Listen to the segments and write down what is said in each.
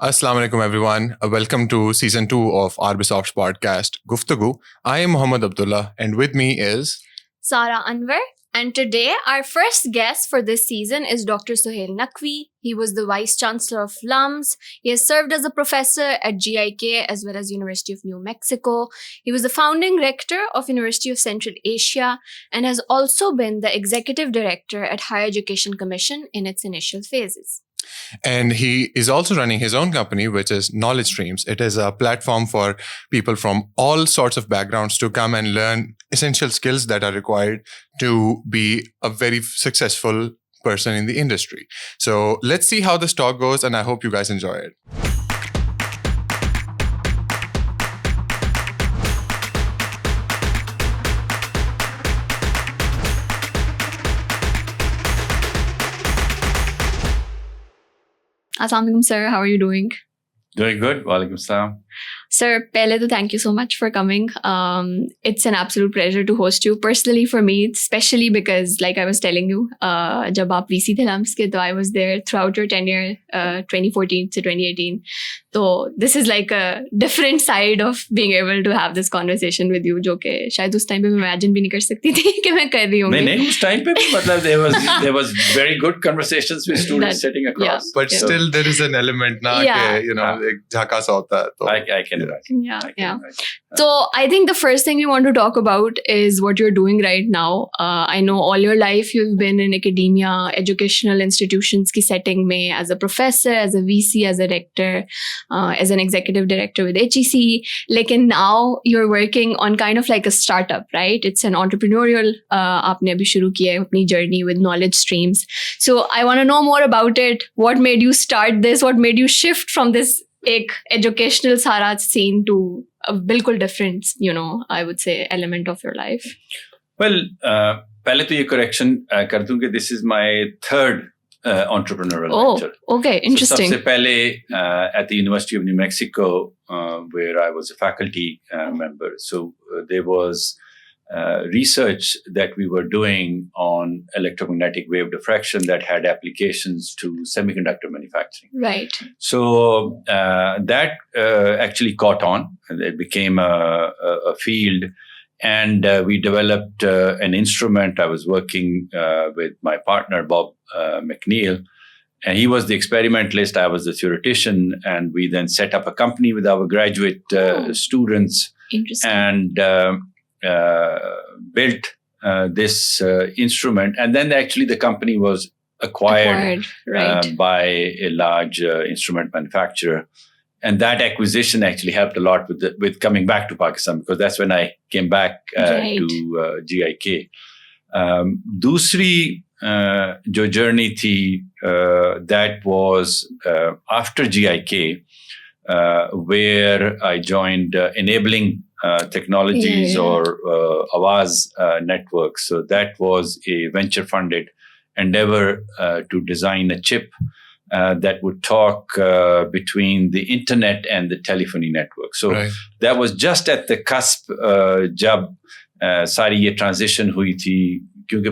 Assalamu alaikum, everyone. Welcome to season 2 of Arbisoft's podcast, Guftagu. I am Muhammad Abdullah, and with me is Sara Anwar. And today, our first guest for this season is Dr. Sohail Naqvi. He was the Vice Chancellor of LUMS. He has served as a professor at GIK as well as University of New Mexico. He was the founding rector of University of Central Asia and has also been the executive director at Higher Education Commission in its initial phases. And he is also running his own company, which is Knowledge Streams. It is a platform for people from all sorts of backgrounds to come and learn essential skills that are required to be a very successful person in the industry. So let's see how this talk goes, and I hope you guys enjoy it. Assalamu alaikum, sir. How are you doing? Doing good. Walaikum salam. Sir, pehle to thank you so much for coming. It's an absolute pleasure to host you. Personally for me, especially because like I was telling you, jab aap VC the LUMS ke, to I was there throughout your tenure, 2014 to 2018. So this is like a different side of being able to have this conversation with you, जो कि शायद उस time पे मैं imagine भी नहीं कर सकती थी कि मैं कर रही होंगी. नहीं उस time पे भी मतलब there was very good conversations with students sitting across. But still there is an element na Yeah. कि एक झाका सा होता है. तो I can imagine. Yeah, I can yeah. imagine. So I think the first thing we want to talk about is what you're doing right now. I know all your life you've been in academia, educational institutions की setting में as a professor, as a VC, as a rector, as an executive director with HEC. लेकिन now you're working on kind of like a startup, right? It's an entrepreneurial आपने अभी शुरू किया है अपनी journey with Knowledge Streams. So I want to know more about it. What made you start this? What made you shift from this एक educational सारा scene to a बिल्कुल different, I would say, element of your life? Well, पहले तो ये correction कर दूं कि this is my third entrepreneurial venture. Okay, interesting. So, सबसे पहले at the University of New Mexico, where I was a faculty member. So there was research that we were doing on electromagnetic wave diffraction that had applications to semiconductor manufacturing. Right. So that actually caught on. It became a field. And we developed an instrument. I was working with my partner, Bob McNeil. And he was the experimentalist. I was the theoretician. And we then set up a company with our graduate students. Interesting. And built this instrument. And then actually the company was acquired right. by a large instrument manufacturer. And that acquisition actually helped a lot with coming back to Pakistan, because that's when I came back to GIK. दूसरी जो journey थी, that was after GIK, where I joined enabling technologies or Awaz networks. So that was a venture-funded endeavor to design a chip that would talk between the internet and the telephony network. So that was just at the cusp जब सारी ये transition हुई थी, क्योंकि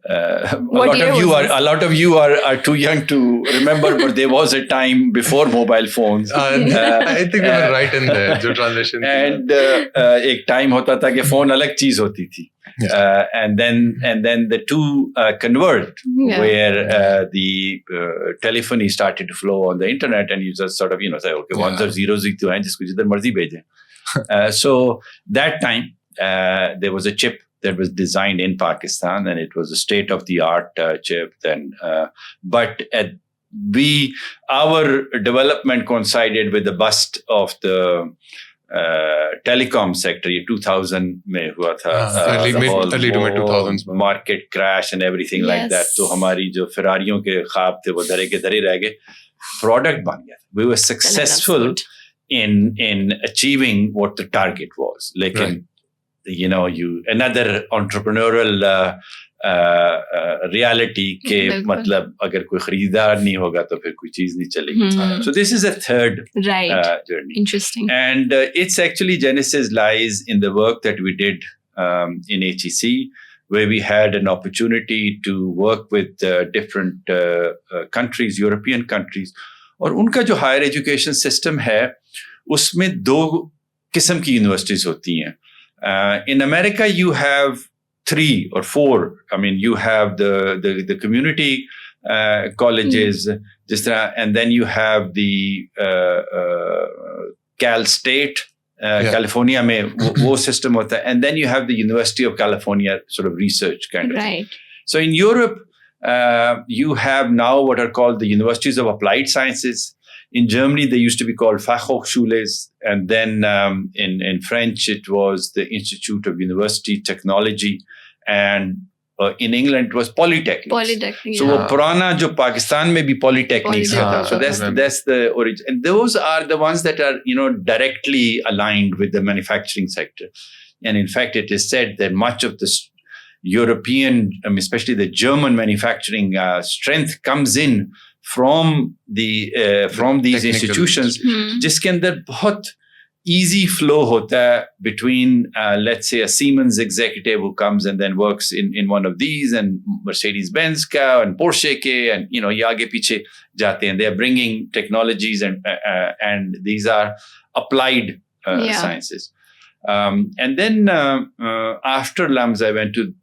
a lot of you are too young to remember, but there was a time before mobile phones. I think we were right in there, जो transition. And एक time होता था कि phone अलग चीज होती थी. And then the two converged, where the telephony started to flow on the internet, and you just sort of say, okay, ones or zeros ही तो हैं जिसको जिधर मर्जी भेजें. So that time there was a chip that was designed in Pakistan, and it was a state-of-the-art chip. Then, but our development coincided with the bust of the telecom sector. 2000 में हुआ था, early to mid 2000s market crash and everything like that. So हमारी जो Ferrariयों के ख्वाब थे वो धरे के धरे रह गए. Product बन गया. We were successful in achieving what the target was. लेकिन another entrepreneurial reality के मतलब अगर कोई खरीदार नहीं होगा तो फिर कोई चीज नहीं चलेगी. So this is a third journey. Interesting. And its actually genesis lies in the work that we did in HEC. where we had an opportunity to work with different countries, European countries. और उनका जो higher education system है, उसमें 2 किस्म की universities होती हैं. In America, you have 3 or 4. I mean, you have the community colleges, and then you have the Cal State, California mein wo system hota hai, and then you have the University of California sort of research kind of thing. So in Europe, you have now what are called the Universities of Applied Sciences. In Germany, they used to be called Fachhochschules, and then in French, it was the Institute of University Technology, and in England, it was Polytechnics. Polytechnics. So, wo purana jo Pakistan mein bhi Polytechnics tha. So that's the origin, and those are the ones that are directly aligned with the manufacturing sector. And in fact, it is said that much of the European, especially the German manufacturing strength comes in from these institutions, जिसके अंदर बहुत easy flow hota hai between let's say a Siemens executive who comes and then works in one of these, and Mercedes-Benz ka and Porsche ke, and ye aage piche jate hain. They are bringing technologies and these are applied sciences. And then after LUMS, I went to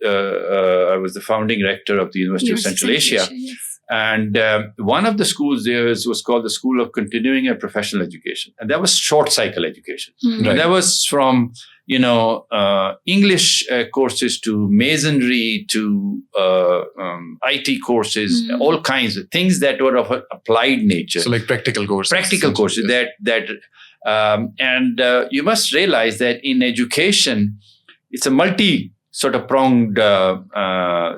I was the founding rector of the University of Central Asia. Yes. And one of the schools there was called the School of Continuing and Professional Education. And that was short cycle education. And that was from, English courses to masonry to IT courses, all kinds of things that were of an applied nature. So like practical courses. Practical courses and you must realize that in education, it's a multi sort of pronged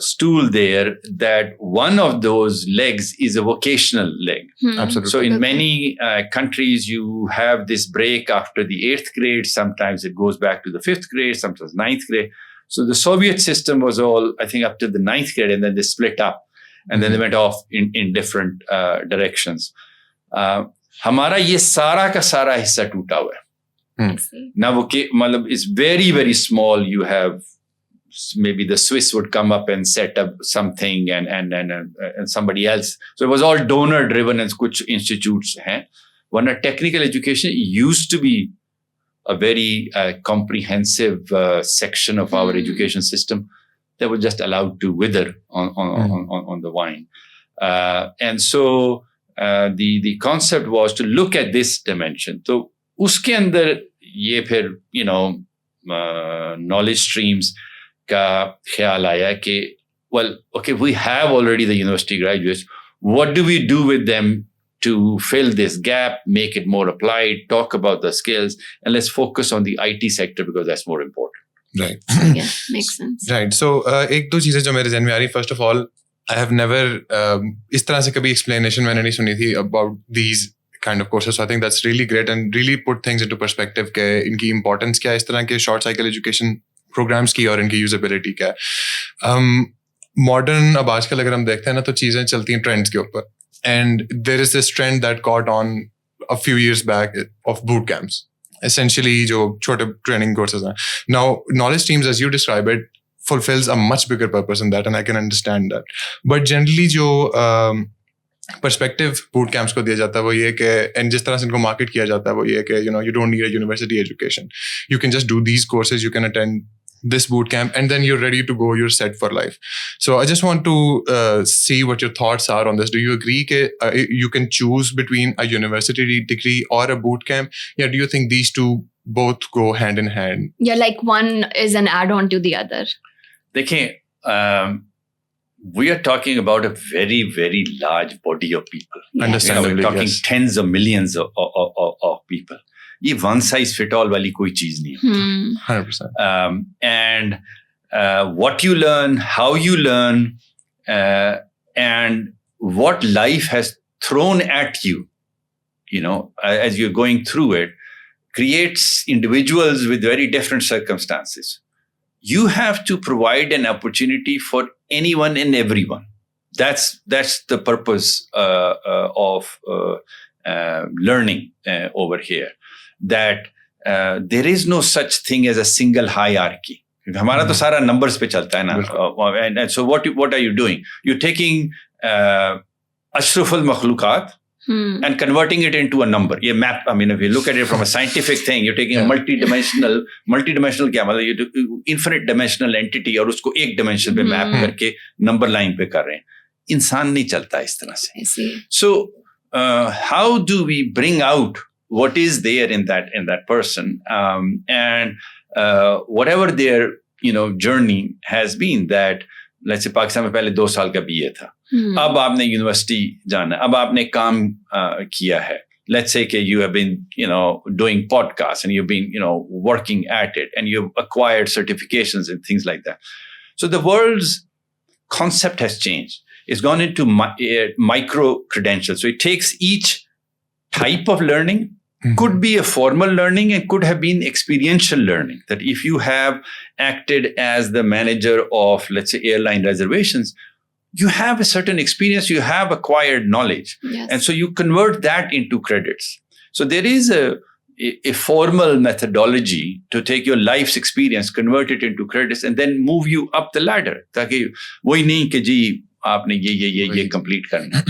stool there, that one of those legs is a vocational leg. Absolutely. So in many countries, you have this break after the 8th grade. Sometimes it goes back to the 5th grade, sometimes 9th grade. So the Soviet system was all, I think, up to the 9th grade, and then they split up, and then they went off in different directions. हमारा ये सारा का सारा हिस्सा टूटा हुआ है. Now, it's very, very small. You have maybe the Swiss would come up and set up something and somebody else. So it was all donor driven, and kuch institutes hain. When a technical education used to be a very comprehensive section of our education system that was just allowed to wither on the vine. And so the concept was to look at this dimension. So uske andar ye phir, knowledge streams ka khayal aaya ki, well, okay, we have already the university graduates. What do we do with them to fill this gap, make it more applied, talk about the skills, and let's focus on the IT sector because that's more important. Right. Yeah, makes sense. Right. So, एक दो चीजें जो मेरे ज़हन में आ रही. First of all, I have never इस तरह से कभी explanation मैंने नहीं सुनी थी about these kind of courses. So I think that's really great and really put things into perspective के इनकी importance क्या है, इस तरह के short cycle education programs की और इनकी usability क्या है. Modern अब आजकल अगर हम देखते हैं ना तो चीजें चलती हैं trends के ऊपर. And there is this trend that caught on a few years back of boot camps. Essentially, जो छोटे training courses हैं. Now, knowledge streams, as you describe it, fulfills a much bigger purpose in that, and I can understand that. But generally, जो perspective boot camps को दिया जाता है वो ये कि, and जिस तरह से इनको market किया जाता है वो ये कि, you don't need a university education. You can just do these courses, you can attend this boot camp, and then you're ready to go, you're set for life. So I just want to see what your thoughts are on this. Do you agree that you can choose between a university degree or a boot camp? Yeah, do you think these two both go hand in hand? Yeah, like one is an add-on to the other. Dekhiye, we are talking about a very, very large body of people. Yeah. Understandably, we're talking yes. tens of millions of people. ये one size fit all वाली कोई चीज नहीं है. 100%. And what you learn, how you learn, and what life has thrown at you, as you're going through it, creates individuals with very different circumstances. You have to provide an opportunity for anyone and everyone. That's the purpose of learning over here. That there is no such thing as a single hierarchy. हमारा तो सारा numbers पे चलता है ना. And so what are you doing? You're taking ashraful makhlukat and converting it into a number. ये map, I mean, if you look at it from a scientific thing, you're taking a multidimensional क्या मतलब, infinite dimensional entity और उसको एक dimension पे map करके number line पे कर रहे हैं. इंसान नहीं चलता इस तरह से. So how do we bring out what is there in that person, and whatever their journey has been, that let's say Pakistan में पहले 2 साल का BA था, अब आपने यूनिवर्सिटी जाना, अब आपने काम किया है. Let's say that you have been doing podcasts and you've been working at it and you've acquired certifications and things like that. So the world's concept has changed. It's gone into micro credentials. So it takes each type of learning, could be a formal learning and could have been experiential learning. That if you have acted as the manager of, let's say, airline reservations, you have a certain experience, you have acquired knowledge. Yes. And so you convert that into credits. So there is a formal methodology to take your life's experience, convert it into credits, and then move you up the ladder. ताकि वही नहीं कि जी आपने ये complete करना.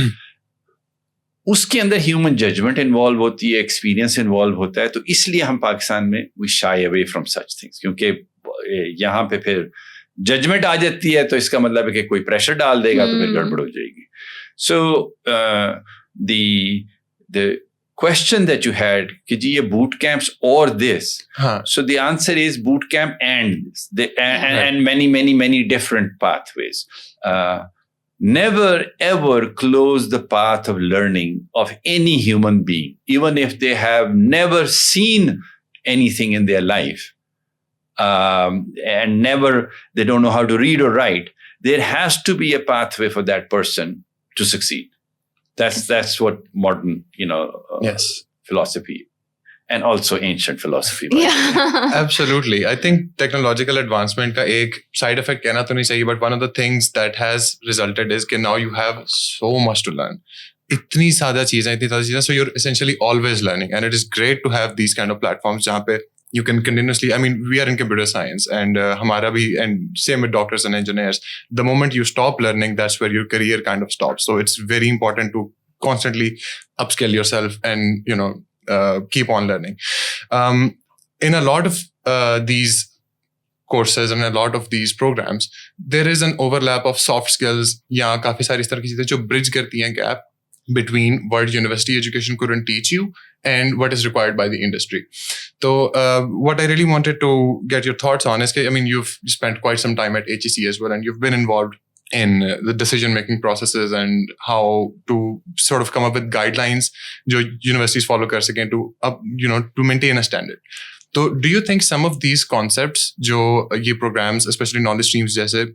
उसके अंदर human judgement involve होती है, एक्सपीरियंस इन्वॉल्व होता है. तो इसलिए हम पाकिस्तान में we shy away from such things, क्योंकि यहाँ पे फिर जजमेंट आ जाती है तो इसका मतलब है कि कोई प्रेशर डाल देगा तो फिर गड़बड़ हो जाएगी. So the question that you had, कि जी ये boot camps or this. So the answer is boot camp and this, and many different pathways. Never ever close the path of learning of any human being, even if they have never seen anything in their life, and they don't know how to read or write. There has to be a pathway for that person to succeed. That's what modern, philosophy, and also ancient philosophy. Absolutely. I think technological advancement का एक side effect कहना तो नहीं चाहिए, but one of the things that has resulted is कि now you have so much to learn. इतनी ज़्यादा चीज़ें, so you're essentially always learning, and it is great to have these kind of platforms जहाँ पे you can continuously, I mean, we are in computer science, and हमारा भी, and same with doctors and engineers. The moment you stop learning, that's where your career kind of stops. So it's very important to constantly upskill yourself and, keep on learning. In a lot of these courses and a lot of these programs, there is an overlap of soft skills या काफी सारी इस तरह की चीजें जो bridge करती हैं gap between what university education couldn't teach you and what is required by the industry. So what I really wanted to get your thoughts on is, I mean, you've spent quite some time at HEC as well, and you've been involved in the decision-making processes and how to sort of come up with guidelines जो universities follow कर सकें to maintain a standard. So do you think some of these concepts जो ये programs, especially knowledge streams जैसे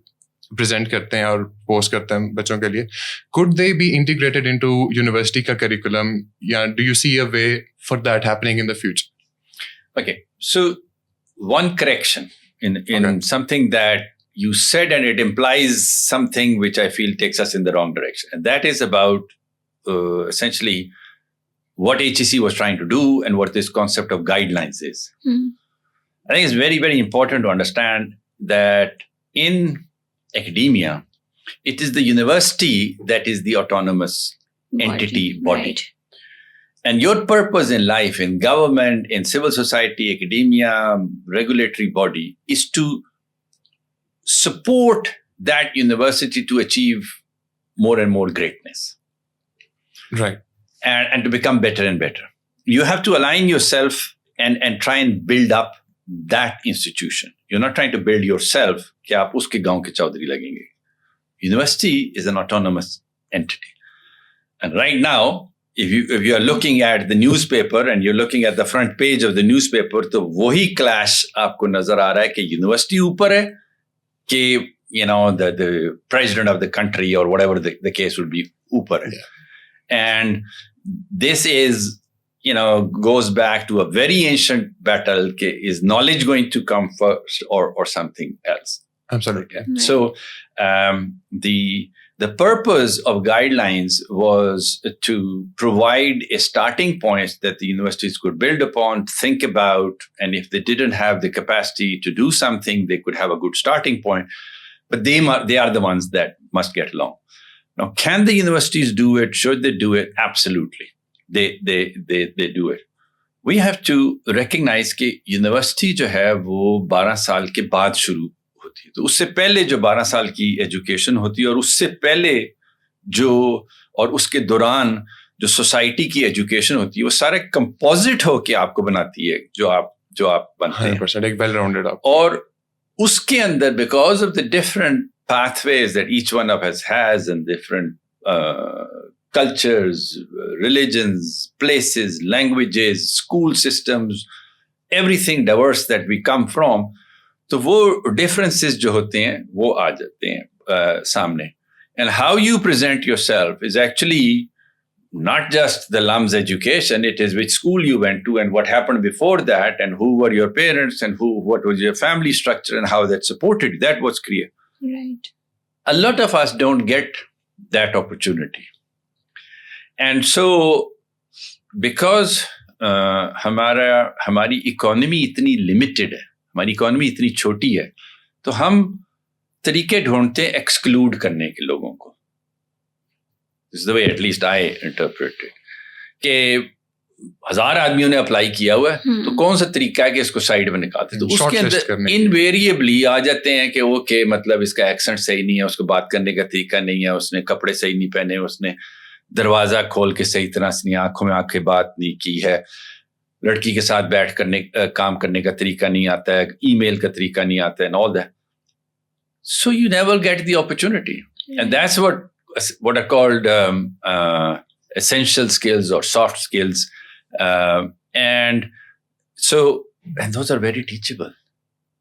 present करते हैं और post करते हैं बच्चों के लिए, could they be integrated into university का curriculum? Yeah, do you see a way for that happening in the future? Okay, so one correction in something that you said, and it implies something which I feel takes us in the wrong direction. And that is about essentially what HEC was trying to do and what this concept of guidelines is. I think it's very, very important to understand that in academia, it is the university that is the autonomous entity body. Right. And your purpose in life, in government, in civil society, academia, regulatory body, is to support that university to achieve more and more greatness. Right. And to become better and better. You have to align yourself and try and build up that institution. You're not trying to build yourself. कि आप उसके गांव के चौधरी लगेंगे. University is an autonomous entity. And right now, if you are looking at the newspaper and you're looking at the front page of the newspaper, तो वही clash आपको नजर आ रहा है कि university ऊपर है, कि the president of the country or whatever the case would be ऊपर है. And this is, goes back to a very ancient battle. Is knowledge going to come first or something else? Absolutely. Right. So the the purpose of guidelines was to provide a starting point that the universities could build upon, think about, and if they didn't have the capacity to do something, they could have a good starting point. But they are the ones that must get along. Now, can the universities do it? Should they do it? Absolutely. They do it. We have to recognize कि university जो है वो 12 साल के बाद शुरू होती है, तो उससे पहले जो 12 साल की एजुकेशन होती है और उससे पहले जो और उसके दौरान जो सोसाइटी की एजुकेशन होती है, वो सारे कंपोजिट होके आपको बनाती है जो आप बनते हैं, 100% एक वेल राउंडेड आप. और उसके अंदर because of the different pathways that each one of us has and different cultures, religions, places, languages, school systems, everything diverse that we come from, तो वो differences जो होते हैं वो आ जाते हैं सामने. And how you present yourself is actually not just the LUMS education, it is which school you went to and what happened before that and who were your parents and what was your family structure and how that supported you. That was clear. Right. A lot of us don't get that opportunity. And so, because हमारी economy इतनी limited है, हमारी economy इतनी छोटी है, तो हम तरीके ढूंढते हैं एक्सक्लूड करने के लोगों को. This is the way at least I interpret it. कि 1000 आदमियों ने अप्लाई किया हुआ है, तो कौन सा तरीका है कि इसको साइड में निकालते हैं? तो उसके अंदर इनवेरिएबली आ जाते हैं कि ओके, मतलब इसका एक्सेंट सही नहीं है, उसको बात करने का तरीका नहीं है, उसने कपड़े सही नहीं पहने, उसने दरवाजा खोल के सही तरह से नहीं, आंखों में आंखें बात नहीं की है, लड़की के साथ बैठ करने काम करने का तरीका नहीं आता है, ईमेल का तरीका नहीं आता है, and all that. So you never get the opportunity. And that's what are called essential skills or soft skills. And those are very teachable.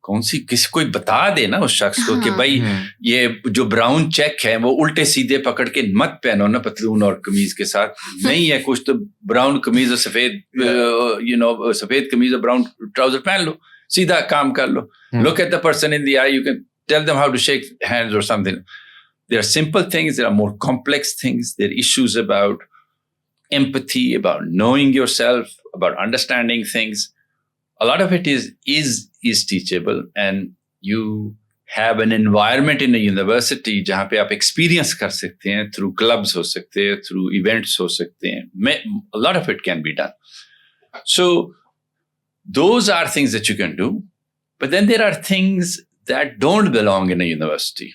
किसी कोई बता दे ना उस शख्स को कि भाई ये जो ब्राउन चेक है वो उल्टे सीधे पकड़ के मत पहनो ना पतलून और कमीज के साथ, नहीं है कुछ तो ब्राउन कमीज और सफेद कमीज और ब्राउन ट्राउजर पहन लो, सीधा काम कर लो. Look at the person in the eye, you can tell them how to shake hands or something. There are simple things, there are more complex things, there are issues about empathy, about knowing yourself, about understanding things. A lot of it is teachable, and you have an environment in a university जहाँ पे आप experience कर सकते हैं, through clubs हो सकते हैं, through events हो सकते हैं. A lot of it can be done. So those are things that you can do. But then there are things that don't belong in a university.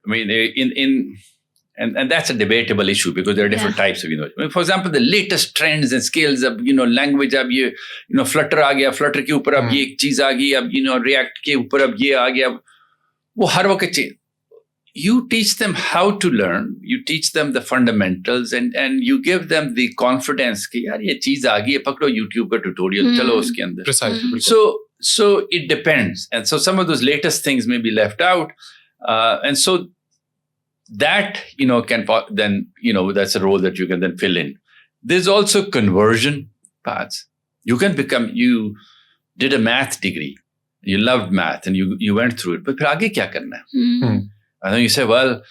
I mean, and that's a debatable issue because there are different types of university. I mean, for example, the latest trends and skills of, language, अब ये, Flutter आ गया, Flutter के ऊपर अब ये एक चीज आ गई, अब, React के ऊपर अब ये आ गया, वो हर वक्त change. You teach them how to learn, you teach them the fundamentals, and you give them the confidence कि यार ये चीज आ गई है, पकड़ो YouTube का tutorial, चलो उसके अंदर. Precisely. So it depends. And so some of those latest things may be left out. And so that, can then, that's a role that you can then fill in. There's also conversion paths. You did a math degree, you loved math and you went through it, but फिर आगे क्या करना है? And then you say, well,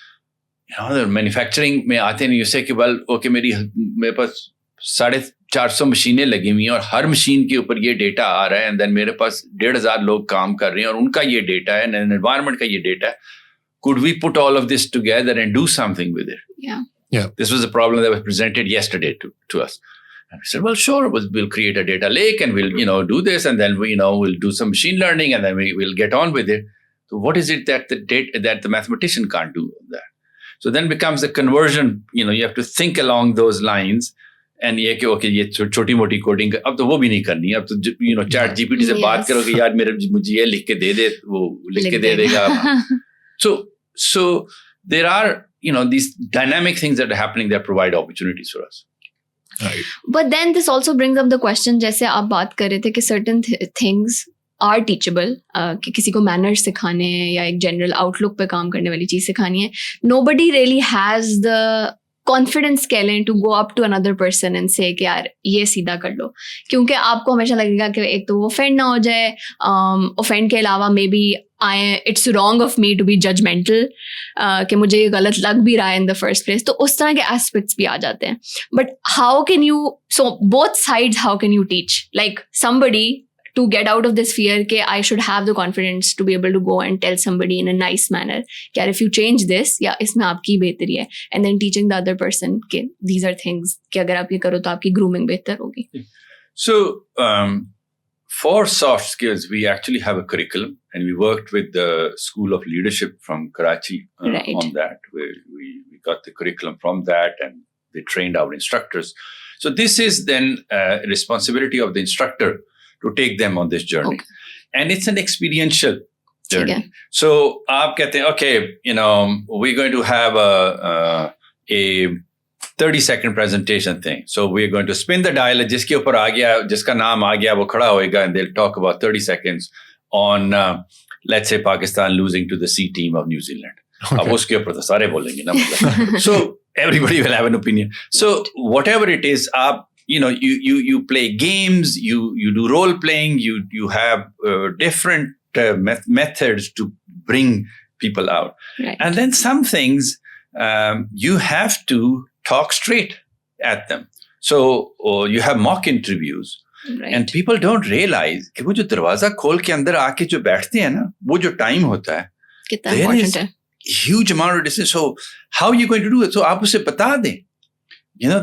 the manufacturing में आते हैं, you say कि well, okay, मेरे पास 450 मशीनें लगी हुई हैं और हर मशीन के ऊपर ये डेटा आ रहा है, and then मेरे पास 1,500 लोग काम कर रहे हैं और उनका ये डेटा है, and environment का ये डेटा है. Could we put all of this together and do something with it? Yeah. This was a problem that was presented yesterday to us. And we said, well, sure, we'll create a data lake and we'll, do this, and then we'll do some machine learning, and then we'll get on with it. So what is it that the mathematician can't do that? So then becomes the conversion, you have to think along those lines. And ये कि okay, ये छोटी मोटी coding अब तो वो भी नहीं करनी है, अब तो चैट जीपीटी से बात करो कि यार मुझे ये लिख के दे दे, वो लिख के दे देगा. So there are, these dynamic things that are happening that provide opportunities for us. Right. But then this also brings up the question, जैसे आप बात कर रहे थे कि certain things are teachable, कि किसी को manners सिखाने हैं या एक general outlook पे काम करने वाली चीज़ सिखानी है. Nobody really has the confidence कह लें to go up to another person and say कि यार ये सीधा कर लो, क्योंकि आपको हमेशा लगेगा कि एक तो वो ऑफेंड ना हो जाए, ऑफेंड के अलावा maybe it's wrong of me to be judgemental, कि मुझे ये गलत लग भी रहा है इन द फर्स्ट प्लेस, तो उस तरह के एस्पेक्ट्स भी आ जाते हैं. But how can you, so both sides, how can you teach like somebody to get out of this fear कि I should have the confidence to be able to go and tell somebody in a nice manner कि if you change this, या इसमें आपकी बेहतरी है, and then teaching the other person कि these are things कि अगर आप ये करो तो आपकी grooming बेहतर होगी. So for soft skills, we actually have a curriculum, and we worked with the School of Leadership from Karachi on that. We got the curriculum from that, and they trained our instructors. So this is then responsibility of the instructor to take them on this journey. Okay. And it's an experiential journey. Okay. So, aap kehte hain, okay, we're going to have a 30-second presentation thing. So, we're going to spin the dial, jiske upar aa gaya, jiska naam aa gaya, wo khada hoega, and they'll talk about 30 seconds on, let's say, Pakistan losing to the C team of New Zealand. Ab uske upar to sare bolenge na. So, everybody will have an opinion. So, whatever it is, you play games, you do role playing, you have different methods to bring people out. Right. And then some things you have to talk straight at them. So you have mock interviews. Right. And people don't realize कि वो जो दरवाजा खोल के अंदर आके जो बैठते हैं ना, वो जो टाइम होता है, कितना important है, huge amount of distance. So how are you going to do it? So आप उसे बता दें,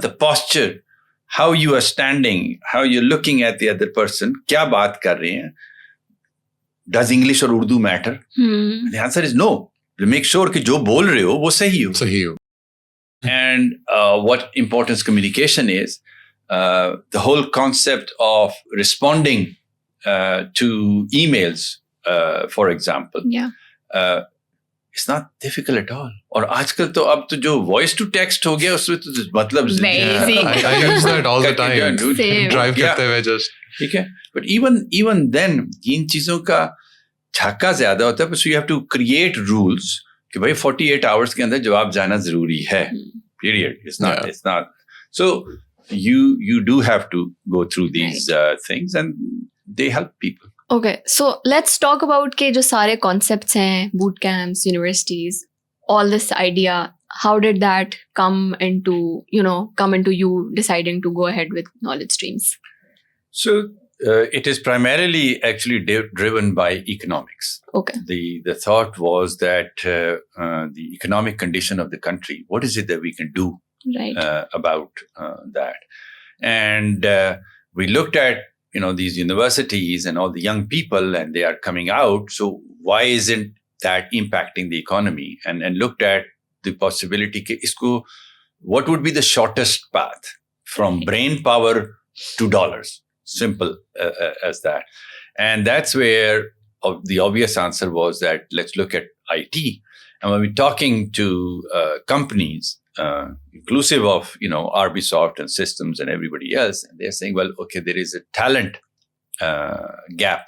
the posture, how you are standing, how you're looking at the other person, क्या बात कर रहे हैं, does English or Urdu matter? The answer is no. You make sure कि जो बोल रहे हो वो सही हो. And what importance communication is, the whole concept of responding to emails, for example. Yeah. It's not difficult at all. और आजकल तो अब तो जो voice to text हो गया उसमें तो मतलब I use that all the time. Drive करते हुए just. ठीक है. But even then इन चीजों का झक्का ज्यादा होता है. So you have to create rules कि भाई 48 hours के अंदर जवाब जाना जरूरी है. Period. It's not. So you do have to go through these things, and they help people. Okay, so let's talk about के जो सारे concepts हैं, boot camps, universities, all this idea. How did that come into you deciding to go ahead with knowledge streams? So it is primarily actually driven by economics. Okay. The thought was that the economic condition of the country, what is it that we can do about that? And we looked at these universities and all the young people, and they are coming out. So why isn't that impacting the economy? And looked at the possibility what would be the shortest path from brain power to dollars? Simple as that. And that's where the obvious answer was that let's look at IT. And when we're talking to companies, inclusive of Arbisoft and Systems and everybody else, and they're saying, well, okay, there is a talent gap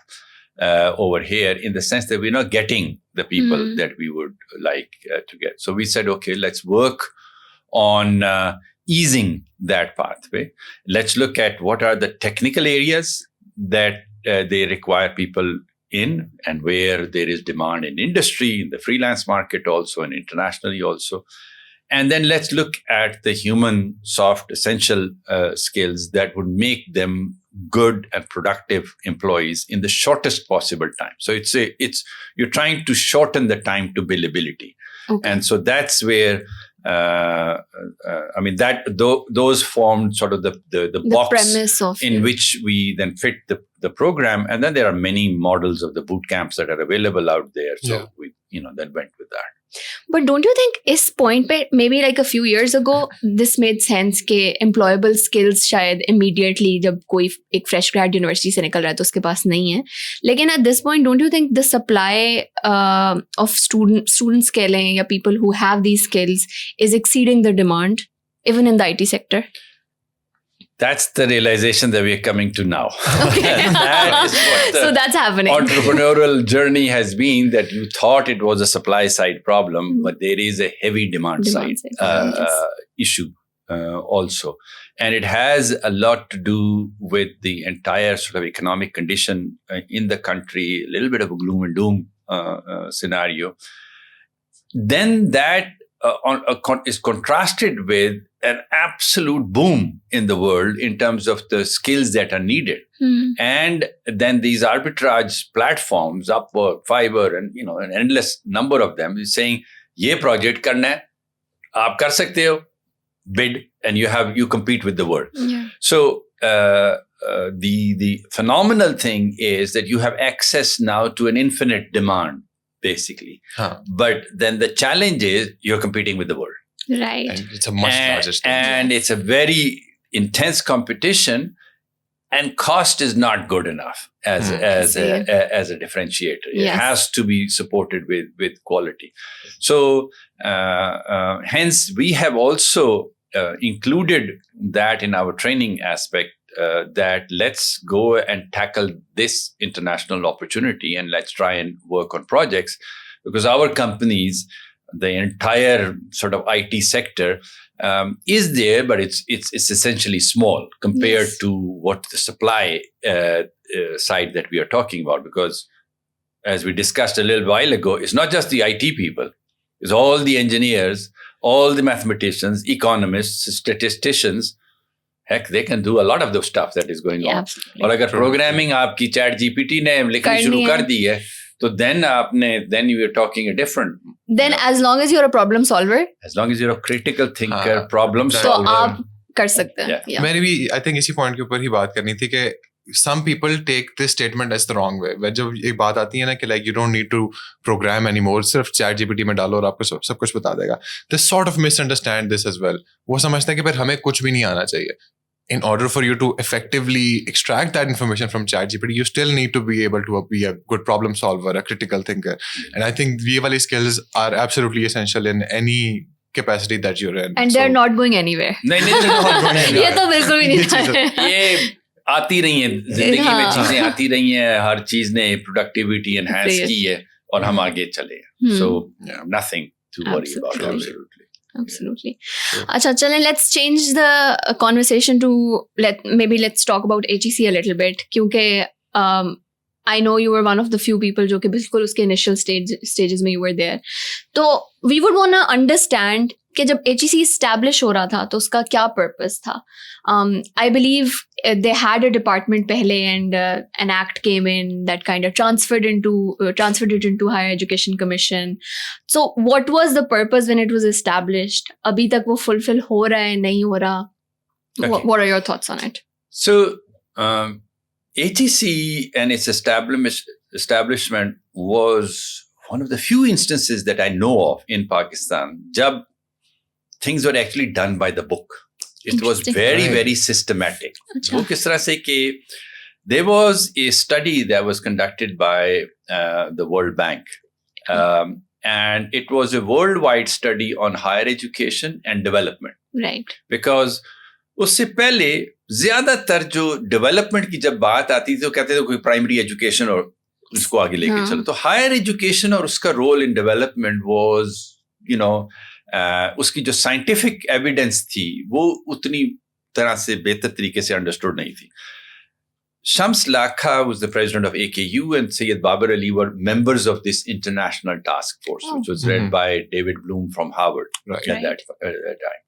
over here, in the sense that we're not getting the people that we would like to get. So we said, okay, let's work on easing that pathway. Let's look at what are the technical areas that they require people in, and where there is demand in industry, in the freelance market also, and internationally also. And then let's look at the human soft essential skills that would make them good and productive employees in the shortest possible time. So you're trying to shorten the time to billability. Okay. And so that's where those formed sort of the box premise of in which we then fit the program. And then there are many models of the boot camps that are available out there. So we then went with that. But don't you think इस point पे maybe like a few years ago this made sense कि employable skills शायद immediately जब कोई एक fresh grad university से निकल रहा है तो उसके पास नहीं है, लेकिन at this point don't you think the supply of students कह लें या people who have these skills is exceeding the demand even in the IT sector? That's the realization that we're coming to now. Okay. That is what the so that's happening. Entrepreneurial journey has been, that you thought it was a supply side problem, but there is a heavy demand side. Yes. issue also. And it has a lot to do with the entire sort of economic condition in the country, a little bit of a gloom and doom scenario. Then that is contrasted with an absolute boom in the world in terms of the skills that are needed. And then these arbitrage platforms, Upwork, Fiverr, and an endless number of them is saying, "Ye project karna hai, aap kar sakte ho, bid," and you compete with the world. Yeah. So the phenomenal thing is that you have access now to an infinite demand, basically. But then the challenge is you're competing with the world. Right. And it's a much larger stage. And it's a very intense competition, and cost is not good enough as a differentiator. It has to be supported with quality. So hence we have also included that in our training aspect, that let's go and tackle this international opportunity and let's try and work on projects, because our companies, the entire sort of IT sector is there, but it's essentially small compared to what the supply side that we are talking about. Because as we discussed a little while ago, it's not just the IT people, it's all the engineers, all the mathematicians, economists, statisticians. Heck, they can do a lot of the stuff that is going on. Absolutely. और अगर programming आपकी chat GPT ने लिखनी शुरू कर दी है, तो then you are talking a different. Then as long as you're a problem solver, As long as you're a critical thinker, problem तो solver. आप कर सकते हैं. Yeah. मैंने भी I think इसी point के ऊपर ही बात करनी थी कि some people take this statement as the wrong way. जब एक बात आती है ना कि like you don't need to program anymore, सिर्फ chat GPT में डालो और आपको सब कुछ बता देगा. They sort of misunderstand this as well. वो समझते हैं कि फिर हमें कुछ भी नहीं आना चाहिए. In order for you to effectively extract that information from ChatGPT, you still need to be able to be a good problem solver, a critical thinker. And I think these wali skills are absolutely essential in any capacity that you're in. And they're not going anywhere. नहीं ये तो बिल्कुल भी नहीं था. ये आती रही है जिंदगी में, चीजें आती रही हैं, हर चीज ने प्रोडक्टिविटी एनहांस की है और हम आगे चले. So nothing to worry about. Absolutely. Acha, chale, let's change the conversation to let's talk about HEC a little bit. Kyunki I know you were one of the few people जो कि बिल्कुल उसके initial stages में you were there. तो we would want to understand कि जब HEC establish हो रहा था तो उसका क्या purpose था. I believe they had a department पहले and an act came in that kind of transferred it into Higher Education Commission. So what was the purpose when it was established? अभी तक वो fulfill हो रहा है, नहीं हो रहा? Okay. What are your thoughts on it? So HEC and its establishment was one of the few instances that I know of in Pakistan जब things were actually done by the book. It was very, very systematic. वो किस तरह से कि there was a study that was conducted by the World Bank. And it was a worldwide study on higher education and development. Right. Because उससे पहले ज्यादातर जो development की जब बात आती थी तो कहते थे कोई प्राइमरी एजुकेशन और उसको आगे लेके चलो. तो हायर एजुकेशन और उसका रोल इन डेवलपमेंट वाज उसकी जो साइंटिफिक एविडेंस थी वो उतनी तरह से बेहतर तरीके से अंडरस्टूड नहीं थी. Shams Lakha was the president of AKU and Syed Babar Ali were members of this international task force, which was led by David Bloom from Harvard at that time.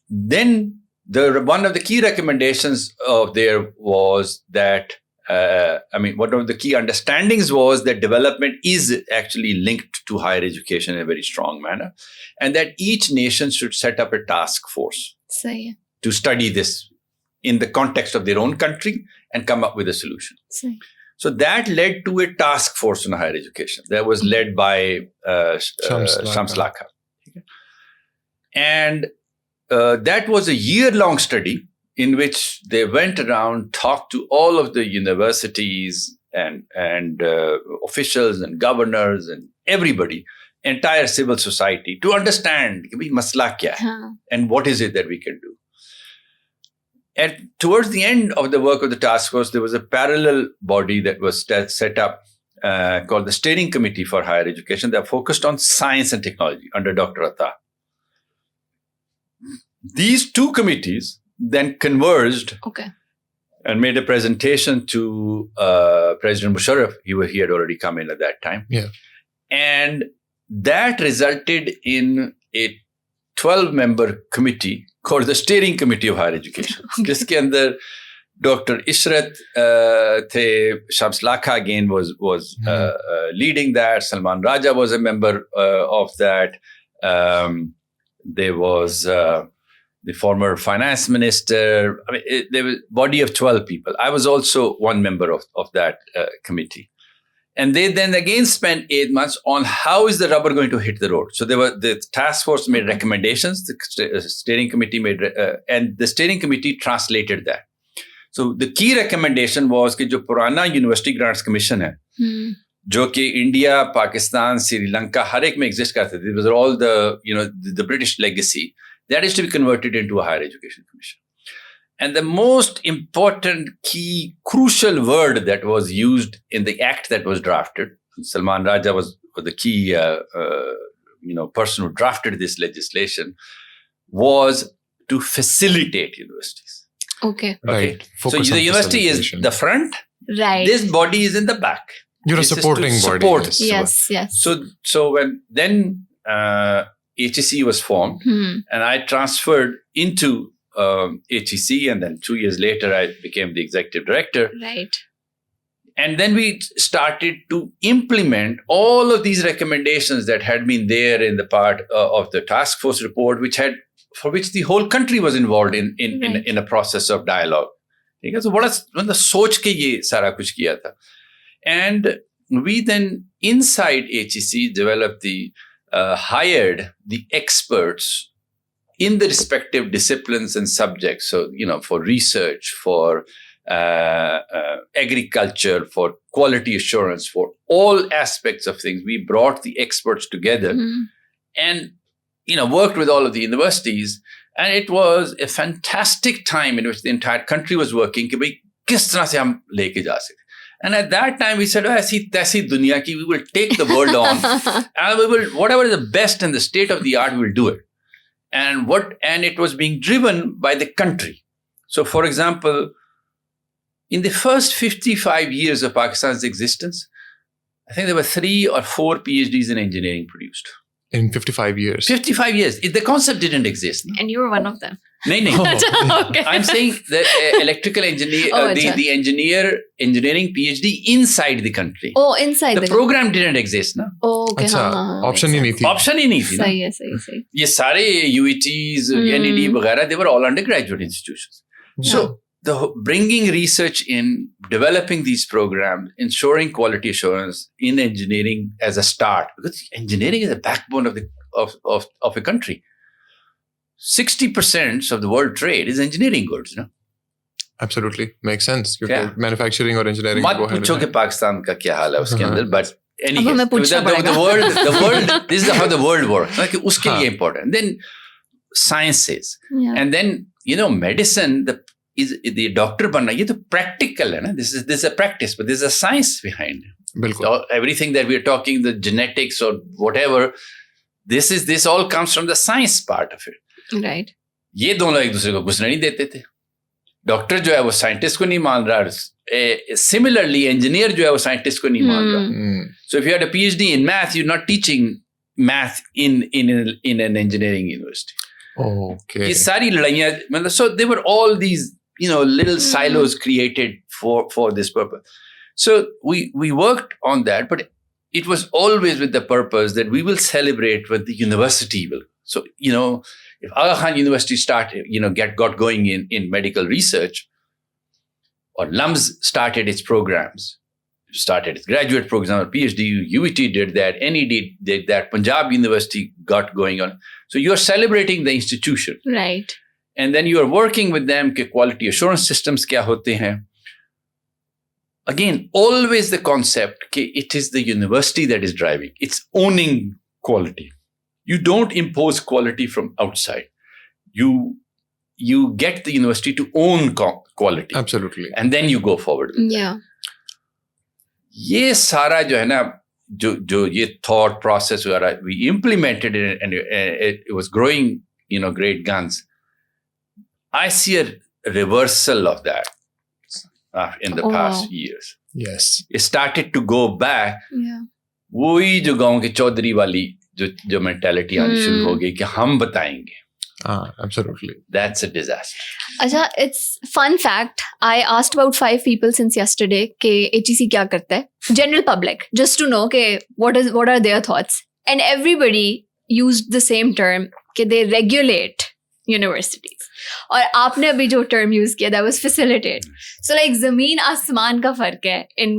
Then one of the key recommendations of there was that, one of the key understandings was that development is actually linked to higher education in a very strong manner, and that each nation should set up a task force to study this in the context of their own country and come up with a solution. So that led to a task force on higher education that was led by Shams Lakha. And that was a year-long study in which they went around, talked to all of the universities and officials and governors and everybody, entire civil society, to understand masla kya hai and what is it that we can do. And towards the end of the work of the task force, there was a parallel body that was set up called the Steering Committee for Higher Education that focused on science and technology under Dr. Atta. These two committees then converged Okay. and made a presentation to President Musharraf. He had already come in at that time. Yeah. And that resulted in a 12-member committee called the Steering Committee of Higher Education. जिसके अंदर Dr. Ishrat the Shams Lakha again was leading that. Salman Raja was a member of that. There was the former finance minister. I mean, there was a body of 12 people. I was also one member of that committee. And they then again spent 8 months on how is the rubber going to hit the road. So the task force made recommendations. The steering committee made, and the steering committee translated that. So the key recommendation was कि जो पुराना University Grants Commission है, जो कि India, Pakistan, Sri Lanka, हर एक में exist करते थे. These were all the British legacy. That is to be converted into a higher education commission. And the most important, key, crucial word that was used in the act that was drafted, Salman Raja was the key person who drafted this legislation, was to facilitate universities. Okay. Right. So Focus the on university is facilitation. the front. Right. This body is in the back. You're a This is to supporting body. support. Yes. So when then HEC was formed, and I transferred into HEC, and then 2 years later I became the executive director. Right. And then we started to implement all of these recommendations that had been there in the part of the task force report, for which the whole country was involved in a process of dialogue. So मतलब सोच के ये सारा कुछ किया था. And we then inside HEC developed hired the experts in the respective disciplines and subjects. So, for research, for agriculture, for quality assurance, for all aspects of things, we brought the experts together and, worked with all of the universities. And it was a fantastic time in which the entire country was working. कि भाई किस तरह से हम लेके जा सकते. And at that time, we said, ऐसी तैसी दुनिया की, we will take the world on. And we will, whatever is the best and the state of the art, we will do it. And it was being driven by the country. So, for example, in the first 55 years of Pakistan's existence, I think there were 3 or 4 PhDs in engineering produced. In 55 years. 55 years. The concept didn't exist. No? And you were one of them. No. Okay. I'm saying the electrical engineer, the engineering PhD inside the country. Oh, inside the program didn't exist. No? Oh, okay. Option ही नहीं थी. Option ही नहीं थी. सही है, सही. ये सारे UETs, NED वगैरह, they were all undergraduate institutions. So the bringing research in, developing these programs, ensuring quality assurance in engineering as a start, because engineering is the backbone of a country. 60% of the world trade is engineering goods, Absolutely. Makes sense. Yeah. Manufacturing or engineering. मत पूछो कि पाकिस्तान का क्या हाल है उसके अंदर, but anyway, हमें पूछना the world, this is how the world works. कि उसके लिए important. Then sciences. Yeah. And then, medicine, the doctor बनना, ये तो practical है ना. This is a practice, but there's a science behind it. बिल्कुल. So everything that we're talking, the genetics or whatever, this all comes from the science part of it. Right. ये दोनों एक दूसरे को घुसने नहीं देते थे. डॉक्टर जो है वो साइंटिस्ट को नहीं मान रहा. Similarly, engineer जो है वो साइंटिस्ट को नहीं मान रहा. So if you had a PhD in math, you're not teaching math in an engineering university. Okay. ये सारी लड़ाइयाँ, so there were all these little silos created for this purpose. So we worked on that, but it was always with the purpose that we will celebrate what the university will. So if Aga Khan University got going in medical research, or LUMS started its programs, started its graduate program or PhD, UET did that, NED did that, Punjab University got going on. So you're celebrating the institution. Right. And then you're working with them, कि quality assurance systems क्या होते हैं. Again, always the concept that it is the university that is driving. It's owning quality. You don't impose quality from outside. You get the university to own quality. Absolutely. And then you go forward with Yeah. that. ये सारा जो है ना, जो ये thought process वगैरह, we implemented it and it was growing, great guns. I see a reversal of that in the past years. Yes. It started to go back. Yeah. वही जो गांव के चौधरी वाली जो मेंटालिटी आनी शुरू हो गई कि हम बताएंगे. Absolutely. That's a disaster. अच्छा, it's fun fact. I asked about 5 people since yesterday कि HEC क्या करता है? General public, just to know कि what are their thoughts. And everybody used the same term कि they regulate universities. और आपने अभी जो term use किया, that was facilitate. So like ज़मीन आसमान का फर्क है in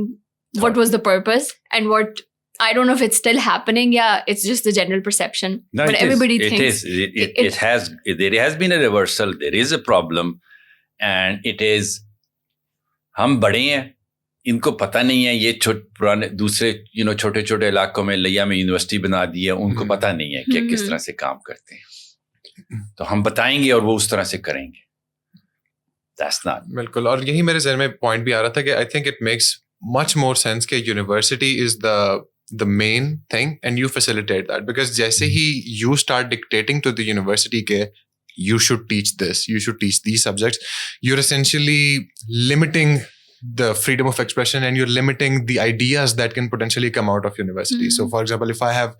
what was the purpose and what. I don't know if it's still happening. Yeah, it's just the general perception. No, but everybody thinks there has been a reversal. There is a problem, and it is. हम बड़े हैं, इनको पता नहीं है ये पुराने दूसरे छोटे छोटे इलाकों में लिया में यूनिवर्सिटी बना दी है, उनको पता नहीं है कि किस तरह से काम करते हैं. तो हम बताएंगे और वो उस तरह से करेंगे. That's not. बिल्कुल. और यही मेरे ज़हन में पॉइंट भी आ रहा था कि I think it makes much more sense कि university is the main thing and you facilitate that, because जैसे ही you start dictating to the university के you should teach this, you should teach these subjects, you're essentially limiting the freedom of expression and you're limiting the ideas that can potentially come out of university. So for example, if I have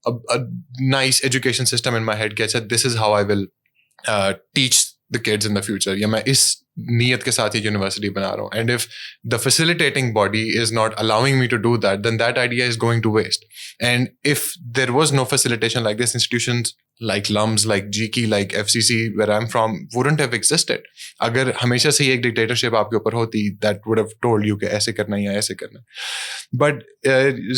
a nice education system in my head कि अच्छा this is how I will teach the kids in the future, या मैं इस नियत के साथ ही university बना रहा हूँ, and if the facilitating body is not allowing me to do that, then that idea is going to waste. And if there was no facilitation like this, institutions like LUMS, like GKI, like FCC, where I'm from, wouldn't have existed. अगर हमेशा से एक dictatorship आपके ऊपर होती, that would have told you कि ऐसे करना या ऐसे करना. But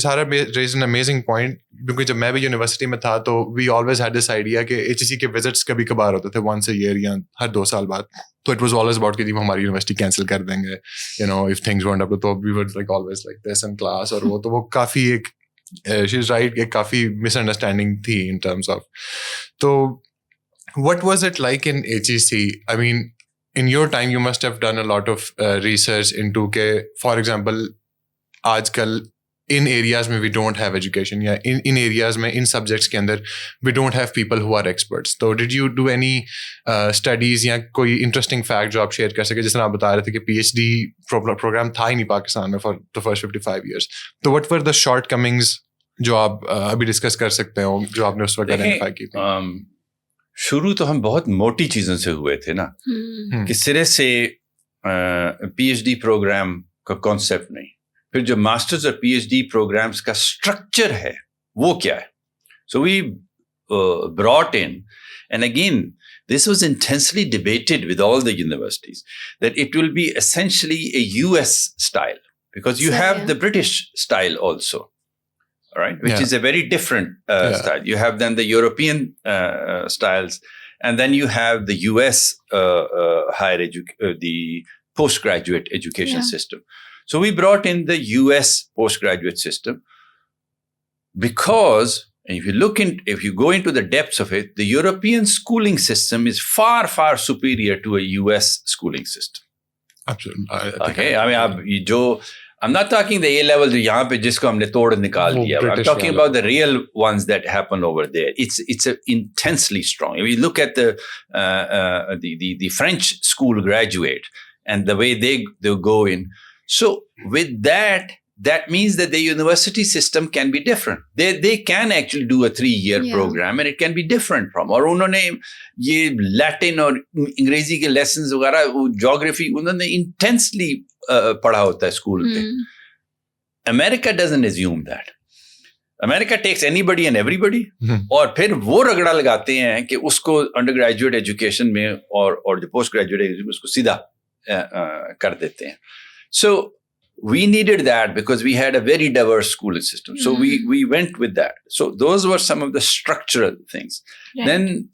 Sara raised an amazing point, क्योंकि जब मैं भी यूनिवर्सिटी में था तो we always had this idea कि HEC के visits कभी कभार होते थे, once a year या हर 2 साल बाद. तो it was always about कि जी हमारी यूनिवर्सिटी कैंसिल कर देंगे, if things weren't up to, तो we were like always like this in class, और वो काफी एक she's right, एक काफी misunderstanding थी in terms of. So what was it like in HEC? I mean, in your time you must have done a lot of research into के, for example, आजकल in areas में we don't have education, या in areas में in subjects के अंदर we don't have people who are experts. So did you do any studies या कोई interesting fact जो आप share कर सके? जिस तरह आप बता रहे थे कि PhD program था ही नहीं पाकिस्तान में for the first 55 years. So what were the shortcomings जो आप अभी discuss कर सकते हो, जो आपने उस वक्त identify की थी? शुरू तो हम बहुत मोटी चीज़ों से हुए थे ना, कि सिरे से PhD program का concept नहीं. फिर जो मास्टर्स और पीएचडी प्रोग्राम्स का स्ट्रक्चर है वो क्या है. So we brought in, and again this was intensely debated with all the universities, that it will be essentially a US style, because you have the British style also, right, which is a very different style. You have then the European styles, and then you have the US the postgraduate education system. So we brought in the US postgraduate system because, if you go into the depths of it, the European schooling system is far, far superior to a US schooling system. Absolutely. Okay, I'm not talking the A-level जो यहाँ पे जिसको हमने तोड़ निकाल दिया. I'm talking about the real ones that happen over there. It's intensely strong. If you look at the French school graduate and the way they go in. So with that means that the university system can be different. They can actually do a 3-year program and it can be different from. और उन्होंने ये Latin और अंग्रेजी के lessons वगैरह, geography उन्होंने intensely पढ़ा होता है स्कूल पे. America doesn't assume that. America takes anybody and everybody, और फिर वो रगड़ा लगाते हैं कि उसको undergraduate education में और जो postgraduate education उसको सीधा कर देते हैं. So we needed that because we had a very diverse schooling system. So we went with that. So those were some of the structural things. Right. Then,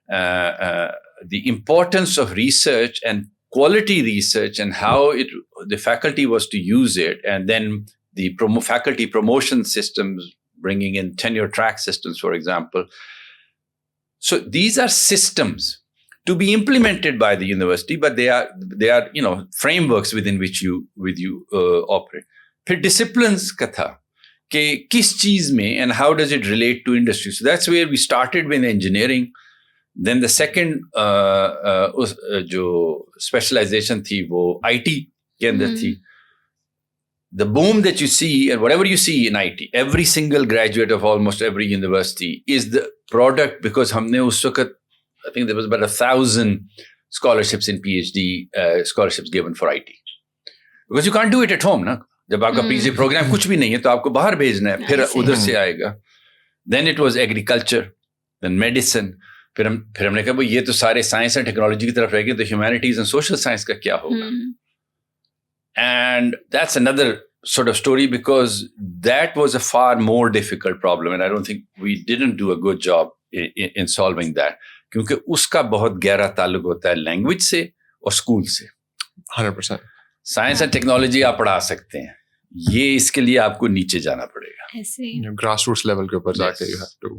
the importance of research and quality research and how the faculty was to use it. And then the faculty promotion systems, bringing in tenure track systems, for example. So these are systems to be implemented by the university, but they are frameworks within which you operate. फिर disciplines का था कि किस चीज में and how does it relate to industry. So that's where we started with engineering, Then the second जो specialization थी वो IT के अंदर थी. The boom that you see and whatever you see in IT, every single graduate of almost every university is the product because हमने उस वक्त, I think there was about 1,000 scholarships in PhD scholarships given for IT. Because you can't do it at home, ना? जब आपका PhD program कुछ भी नहीं है तो आपको बाहर भेजना है, फिर उधर से आएगा. Then it was agriculture, then medicine. फिर हमने कहा भाई ये तो सारे साइंस एंड टेक्नोलॉजी की तरफ रह गए, तो ह्यूमैनिटीज एंड सोशल साइंस का क्या होगा? And that's another sort of story because that was a far more difficult problem and I don't think we didn't do a good job in solving that. क्योंकि उसका बहुत गहरा ताल्लुक होता है लैंग्वेज से और स्कूल से. 100%. साइंस एंड टेक्नोलॉजी आप पढ़ा सकते हैं, ये इसके लिए आपको नीचे जाना पड़ेगा. Grassroots level के ऊपर जाके you have to.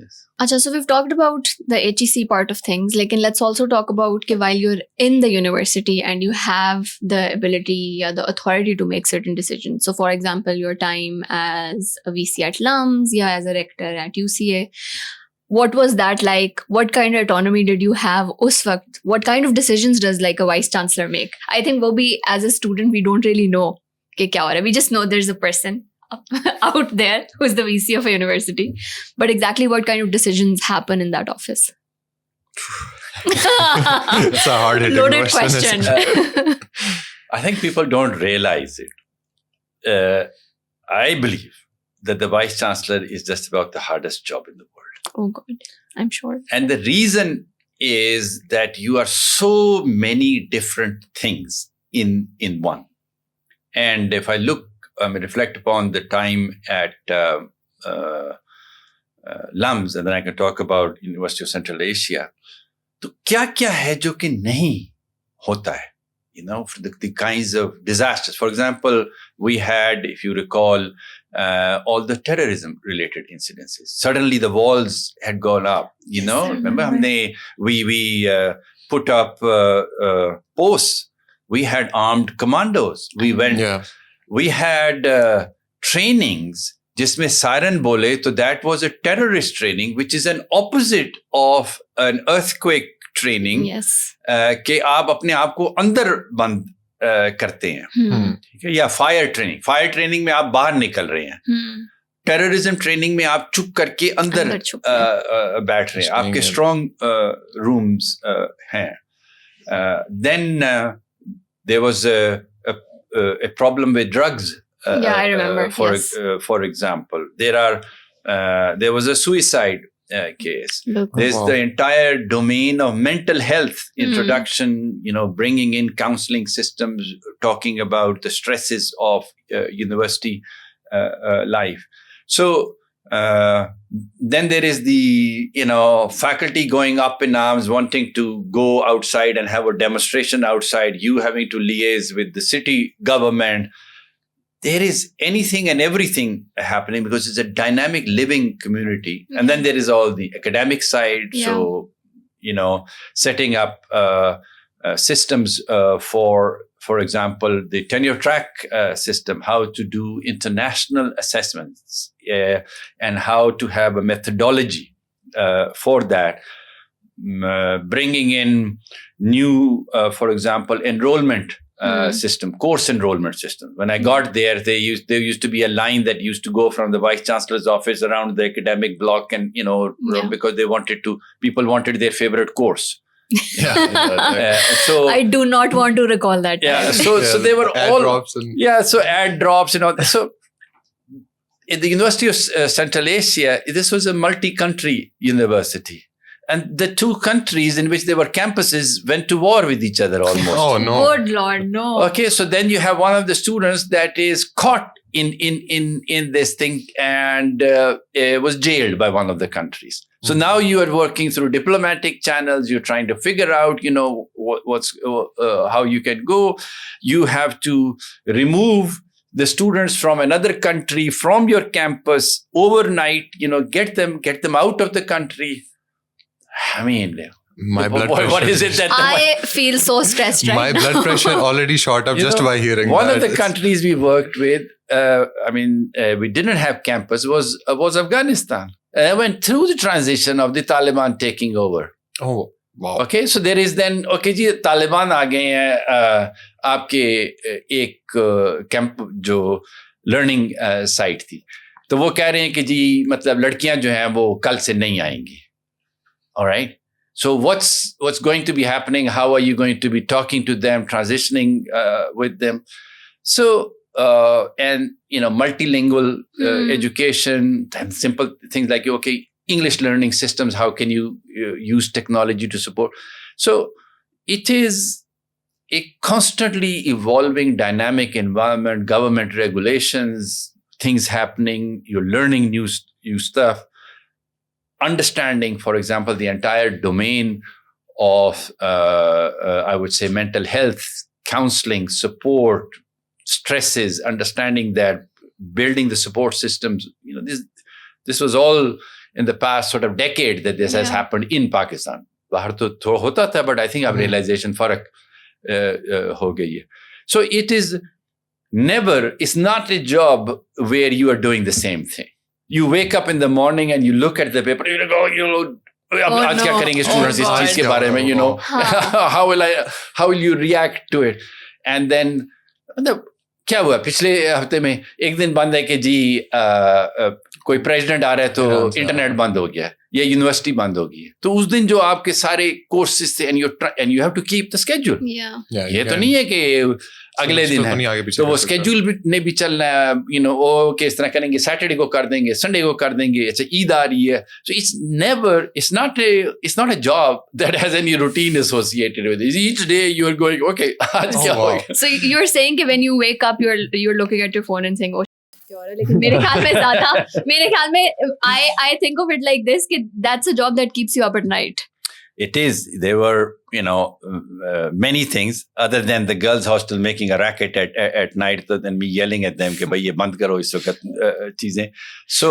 Acha, so we've talked about the HEC part of things. Like, and let's also talk about कि while you're in the university and you have the ability or the authority to make certain decisions. So, for example, your time as a VC at LUMS, yeah, as a rector at UCA. What was that like? What kind of autonomy did you have us waqt? What kind of decisions does like a vice chancellor make? I think wo bhi, as a student, we don't really know ke kya ho raha hai. We just know there's a person out there who's the VC of a university. But exactly what kind of decisions happen in that office? It's a hard-hitting Loaded question. I think people don't realize it. I believe that the vice chancellor is just about the hardest job in the world. Oh God, I'm sure. And the reason is that you are so many different things in one. And if I reflect upon the time at LUMS, and then I can talk about University of Central Asia. तो क्या है जो कि नहीं होता है? You know, the kinds of disasters. For example, we had, if you recall, all the terrorism-related incidences. Suddenly, the walls had gone up. You know, remember, we put up posts. We had armed commandos. We went. Yeah. We had trainings. जिसमें siren बोले, तो that was a terrorist training, which is an opposite of an earthquake training. Yes. कि आप अपने आप को अंदर बंद करते हैं, ठीक है? या फायर ट्रेनिंग में आप बाहर निकल रहे हैं. टेररिज्म ट्रेनिंग में आप चुप करके अंदर बैठ रहे हैं, आपके स्ट्रॉन्ग रूम्स हैं. Then there was a problem with drugs. I remember. For example, there was a suicide case. There's the entire domain of mental health introduction, bringing in counseling systems, talking about the stresses of university life. So then there is the, faculty going up in arms, wanting to go outside and have a demonstration outside, you having to liaise with the city government. There is anything and everything happening because it's a dynamic living community. And then there is all the academic side. Yeah. So, setting up systems for example, the tenure track system, how to do international assessments and how to have a methodology for that. Bringing in new, for example, enrollment system, course enrollment system. When I got there, there used to be a line that used to go from the vice chancellor's office around the academic block, and because people wanted their favorite course. So I do not want to recall that. Yeah, so they were ad all drops so ad drops and all that. So in the University of Central Asia, this was a multi-country university. And the two countries in which there were campuses went to war with each other almost. Oh, no. Good Lord, no. Okay, so then you have one of the students that is caught in this thing and was jailed by one of the countries. So now you are working through diplomatic channels. You're trying to figure out, how you can go. You have to remove the students from another country from your campus overnight. Get them out of the country. I mean, my blood pressure. What is it that I feel so stressed right my now. blood pressure already shot up just by hearing one that. Of the countries we worked with, we didn't have campus, was Afghanistan. I went through the transition of the Taliban taking over. Oh. Wow. Okay, so there is then, okay जी तालिबान आ गए हैं आपके एक camp जो learning site थी, तो वो कह रहे हैं कि जी मतलब लड़कियां जो हैं वो कल से नहीं आएंगी. Alright, so what's going to be happening? How are you going to be talking to them, transitioning with them? So and multilingual education and simple things like, okay, English learning systems, how can you use technology to support? So it is a constantly evolving dynamic environment, government regulations, things happening, you're learning new stuff, understanding, for example, the entire domain of, I would say, mental health, counseling, support, stresses, understanding that, building the support systems, this was all in the past sort of decade that this has happened in Pakistan. Bahar to hota tha, but I think our realization farak ho gayi hai. So it's not a job where you are doing the same thing. You wake up in the morning and you look at the paper, you go, आज क्या करेंगे students इस चीज के बारे में, how will you react to it? And then क्या हुआ पिछले हफ्ते में एक दिन बंद है कि जी कोई प्रेसिडेंट आ रहा है तो इंटरनेट बंद हो गया या यूनिवर्सिटी बंद हो गई, तो उस दिन जो आपके सारे कोर्सेज थे and you have to keep the schedule. ये तो नहीं है कि अगले दिन है तो वो स्केड्यूल ने भी चलना है, ओके इस तरह करेंगे, सैटरडे को कर देंगे, संडे को कर देंगे, अच्छा ईद आ रही है. सो it's not a job that has any routine associated with it. Each day you are going, okay, आज क्या होगा. So you're saying that when you wake up you're looking at your phone and saying, oh, लेकिन मेरे ख्याल में I think of it like this, कि that's a job that keeps you up at night. It is. There were, many things other than the girls' hostel making a racket at night, and me yelling at them, "Ke bhai ye band karo is waqt cheezein." So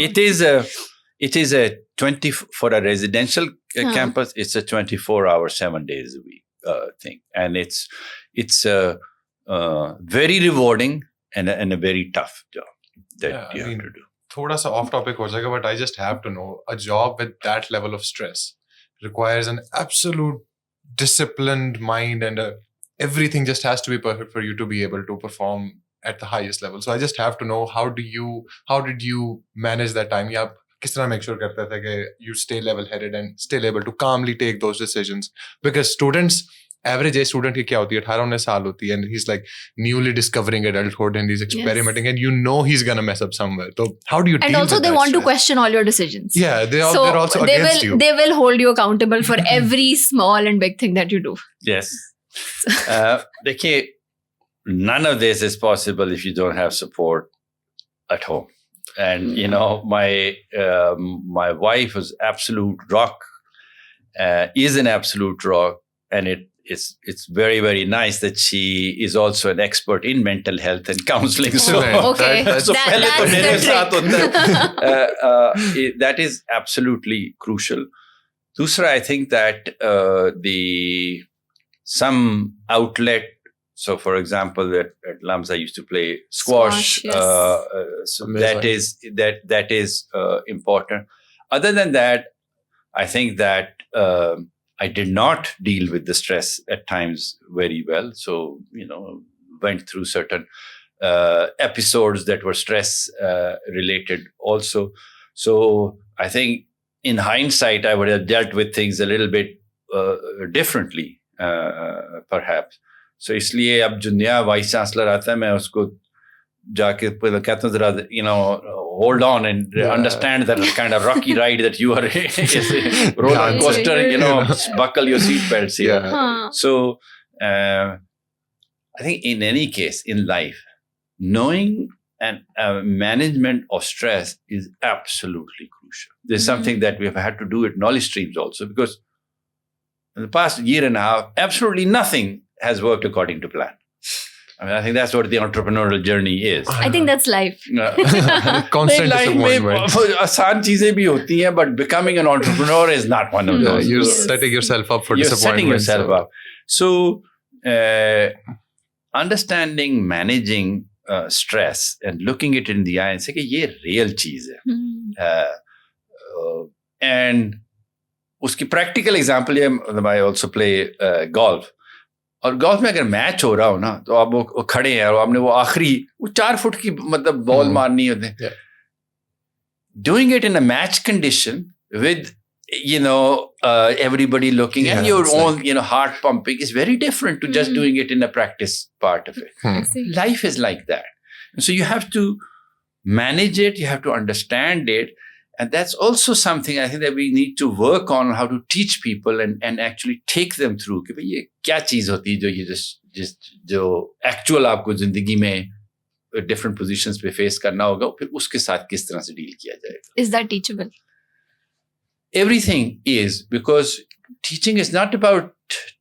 it is a 20 for a residential campus. It's a 24-hour, 7 days a week thing, and it's very rewarding and a very tough job that you have to do. थोड़ा सा off topic हो जाएगा, but I just have to know, a job with that level of stress requires an absolute disciplined mind, and everything just has to be perfect for you to be able to perform at the highest level. So I just have to know, how did you manage that time? या किस तरह make sure करते थे कि you stay level headed and still able to calmly take those decisions? Because students, average age student की क्या होती है, 18-19 साल होती है, and he's like newly discovering adulthood and he's experimenting, and he's gonna mess up somewhere. So how do you deal with that? And also they want to question all your decisions. Yeah, they're also against you. They will hold you accountable for every small and big thing that you do. Yes. देखिए, none of this is possible if you don't have support at home. And my wife was absolute rock, is an absolute rock, and it's very, very nice that she is also an expert in mental health and counseling. So, okay. That is absolutely crucial. Dusra, I think that some outlet. So, for example, at LUMS, I used to play squash. Yes. So that is important. Other than that, I think that I did not deal with the stress at times very well. So, went through certain episodes that were stress related also. So I think in hindsight, I would have dealt with things a little bit differently, perhaps. So इसलिए अब जो नया vice chancellor आता है, मैं उसको जाके कहता हूँ जरा hold on and understand that kind of rocky ride that you are in, roller coaster, buckle your seatbelts here. Yeah. So I think in any case in life, knowing and management of stress is absolutely crucial. There's something that we have had to do at knowledge streams also, because in the past year and a half, absolutely nothing has worked according to plan. I mean, I think that's what the entrepreneurial journey is. I think that's life. Constant disappointment. आसान चीजें भी होती हैं, but becoming an entrepreneur is not one of those. You're setting yourself up for disappointment. You're setting yourself up. So, understanding, managing stress and looking it in the eye and saying, "ये real चीज है." And उसकी practical example ये, I also play golf, और golf में अगर match हो रहा हो ना, तो आप वो खड़े हैं और आपने वो आखिरी 4 फुट की मतलब बॉल मारनी होती है. Doing it in a match condition with everybody looking and your own heart pumping is very different to just doing it in a practice part of it. Life is like that. And so you have to manage it, you have to understand it, and that's also something I think that we need to work on, how to teach people and actually take them through कि भाई ये क्या चीज होती है जो ये जो एक्चुअल आपको जिंदगी में different positions पे face करना होगा, फिर उसके साथ किस तरह से डील किया जाएगा. Is that teachable? Everything is, because teaching is not about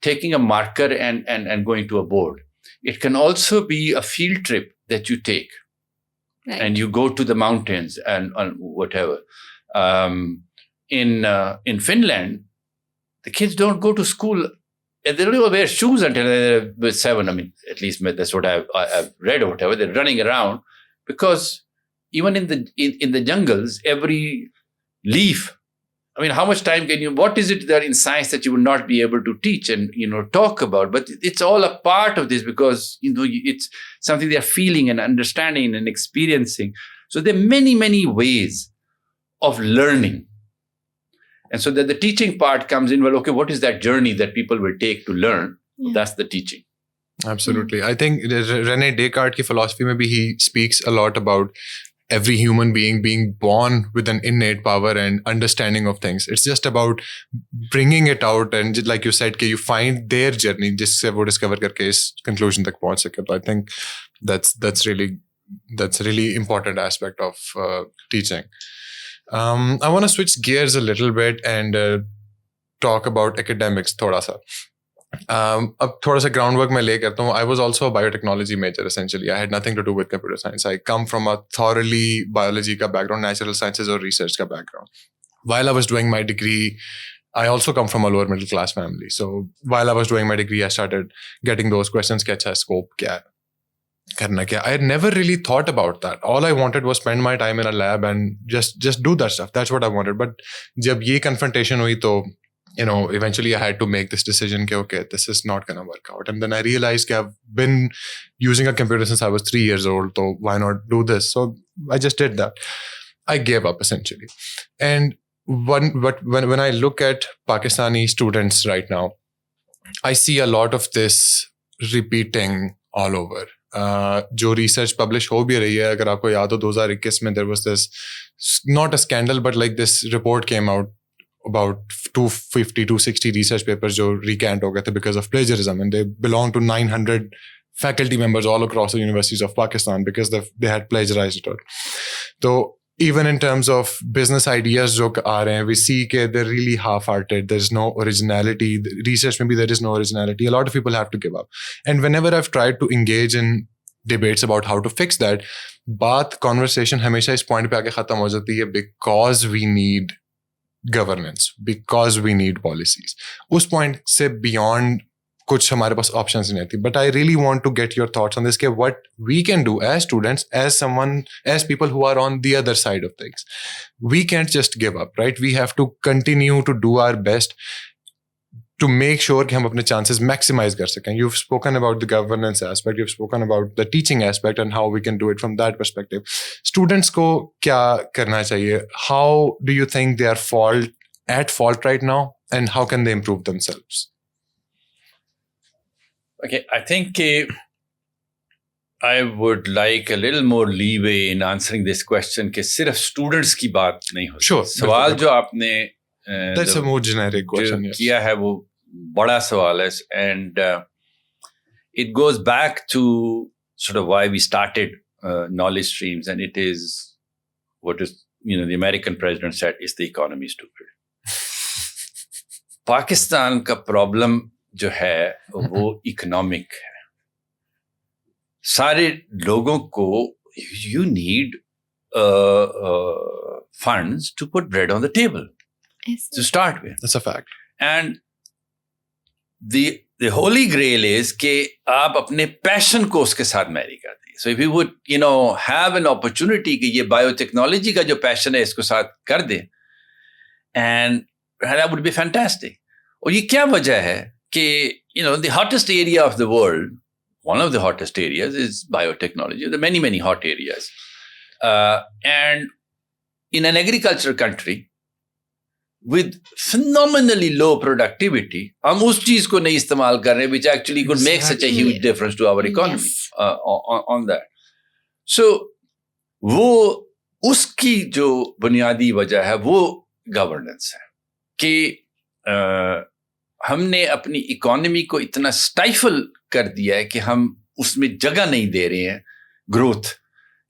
taking a marker and going to a board. It can also be a field trip that you take. Right. And you go to the mountains and whatever. In Finland, the kids don't go to school. They don't even wear shoes until they're 7. I mean, at least that's what I've read or whatever. They're running around because even in the jungles, every leaf. I mean, how much time can you? What is it that in science that you would not be able to teach and talk about? But it's all a part of this because it's something they're feeling and understanding and experiencing. So there are many ways of learning. And so that the teaching part comes in, well, okay, what is that journey that people will take to learn? Yeah. That's the teaching. Absolutely. I think Rene Descartes' philosophy, maybe he speaks a lot about every human being born with an innate power and understanding of things. It's just about bringing it out and like you said, you find their journey, जिससे वो discover करके इस conclusion तक पहुंच सके. So I think that's really important aspect of teaching. I want to switch gears a little bit and talk about academics थोड़ा सा. अब थोड़ा सा groundwork मैं ले करता हूँ. I was also a biotechnology major essentially. I had nothing to do with computer science. I come from a thoroughly biology का background, natural sciences और research का background. While I was doing my degree, I also come from a lower middle class family. So while I was doing my degree, I started getting those questions. क्या अच्छा scope क्या है? करना क्या? I had never really thought about that. All I wanted was spend my time in a lab and just do that stuff. That's what I wanted. But जब ये confrontation हुई तो eventually I had to make this decision that, okay, this is not going to work out. And then I realized that I've been using a computer since I was 3 years old, so why not do this? So I just did that. I gave up essentially. And when I look at Pakistani students right now, I see a lot of this repeating all over. जो research publish हो भी रही है, अगर आपको याद हो 2021 में there was this, not a scandal, but like this report came out about 260 research papers जो recant हो गए थे because of plagiarism, and they belong to 900 faculty members all across the universities of Pakistan because they had plagiarized it. So even in terms of business ideas जो आ रहे हैं, we see that they're really half-hearted. There's no originality. Research maybe there is no originality. A lot of people have to give up. And whenever I've tried to engage in debates about how to fix that, conversation हमेशा इस point पे आके खत्म हो जाती है because we need governance, because we need policies. उस point से beyond कुछ हमारे पास options नहीं थी. But I really want to get your thoughts on this, what we can do as students, as people who are on the other side of things. We can't just give up, right? We have to continue to do our best to make sure कि हम अपने chances maximize कर सकें. You've spoken about the governance aspect, you've spoken about the teaching aspect and how we can do it from that perspective. Students को क्या करना चाहिए? How do you think they are at fault right now, and how can they improve themselves? Okay, I think I would like a little more leeway in answering this question कि सिर्फ students की बात नहीं होती. Sure. सवाल जो आपने That's a more generic question. Yes. किया है वो बड़ा सवाल है, and it goes back to sort of why we started knowledge streams, and it is what is the American president said, is the economy stupid. Pakistan का problem जो है वो इकोनॉमिक है. सारे लोगों को you need funds to put bread on the table. Yes. To start with. That's a fact. And the holy grail is कि आप अपने passion को उसके साथ marry कर दें. So if you would have an opportunity कि ये biotechnology का जो passion है इसको साथ कर दें, and that would be fantastic. और ये क्या वजह है कि the hottest area of the world, one of the hottest areas is biotechnology. There are many, many hot areas. And in an agricultural country with phenomenally low productivity, हम उस चीज को नहीं इस्तेमाल कर रहे, which actually could make such a huge difference to our economy. Yes. On that. So वो उसकी जो बुनियादी वजह है वो गवर्नेंस है कि हमने अपनी इकोनॉमी को इतना स्टाइफल कर दिया है कि हम उसमें जगह नहीं दे रहे हैं ग्रोथ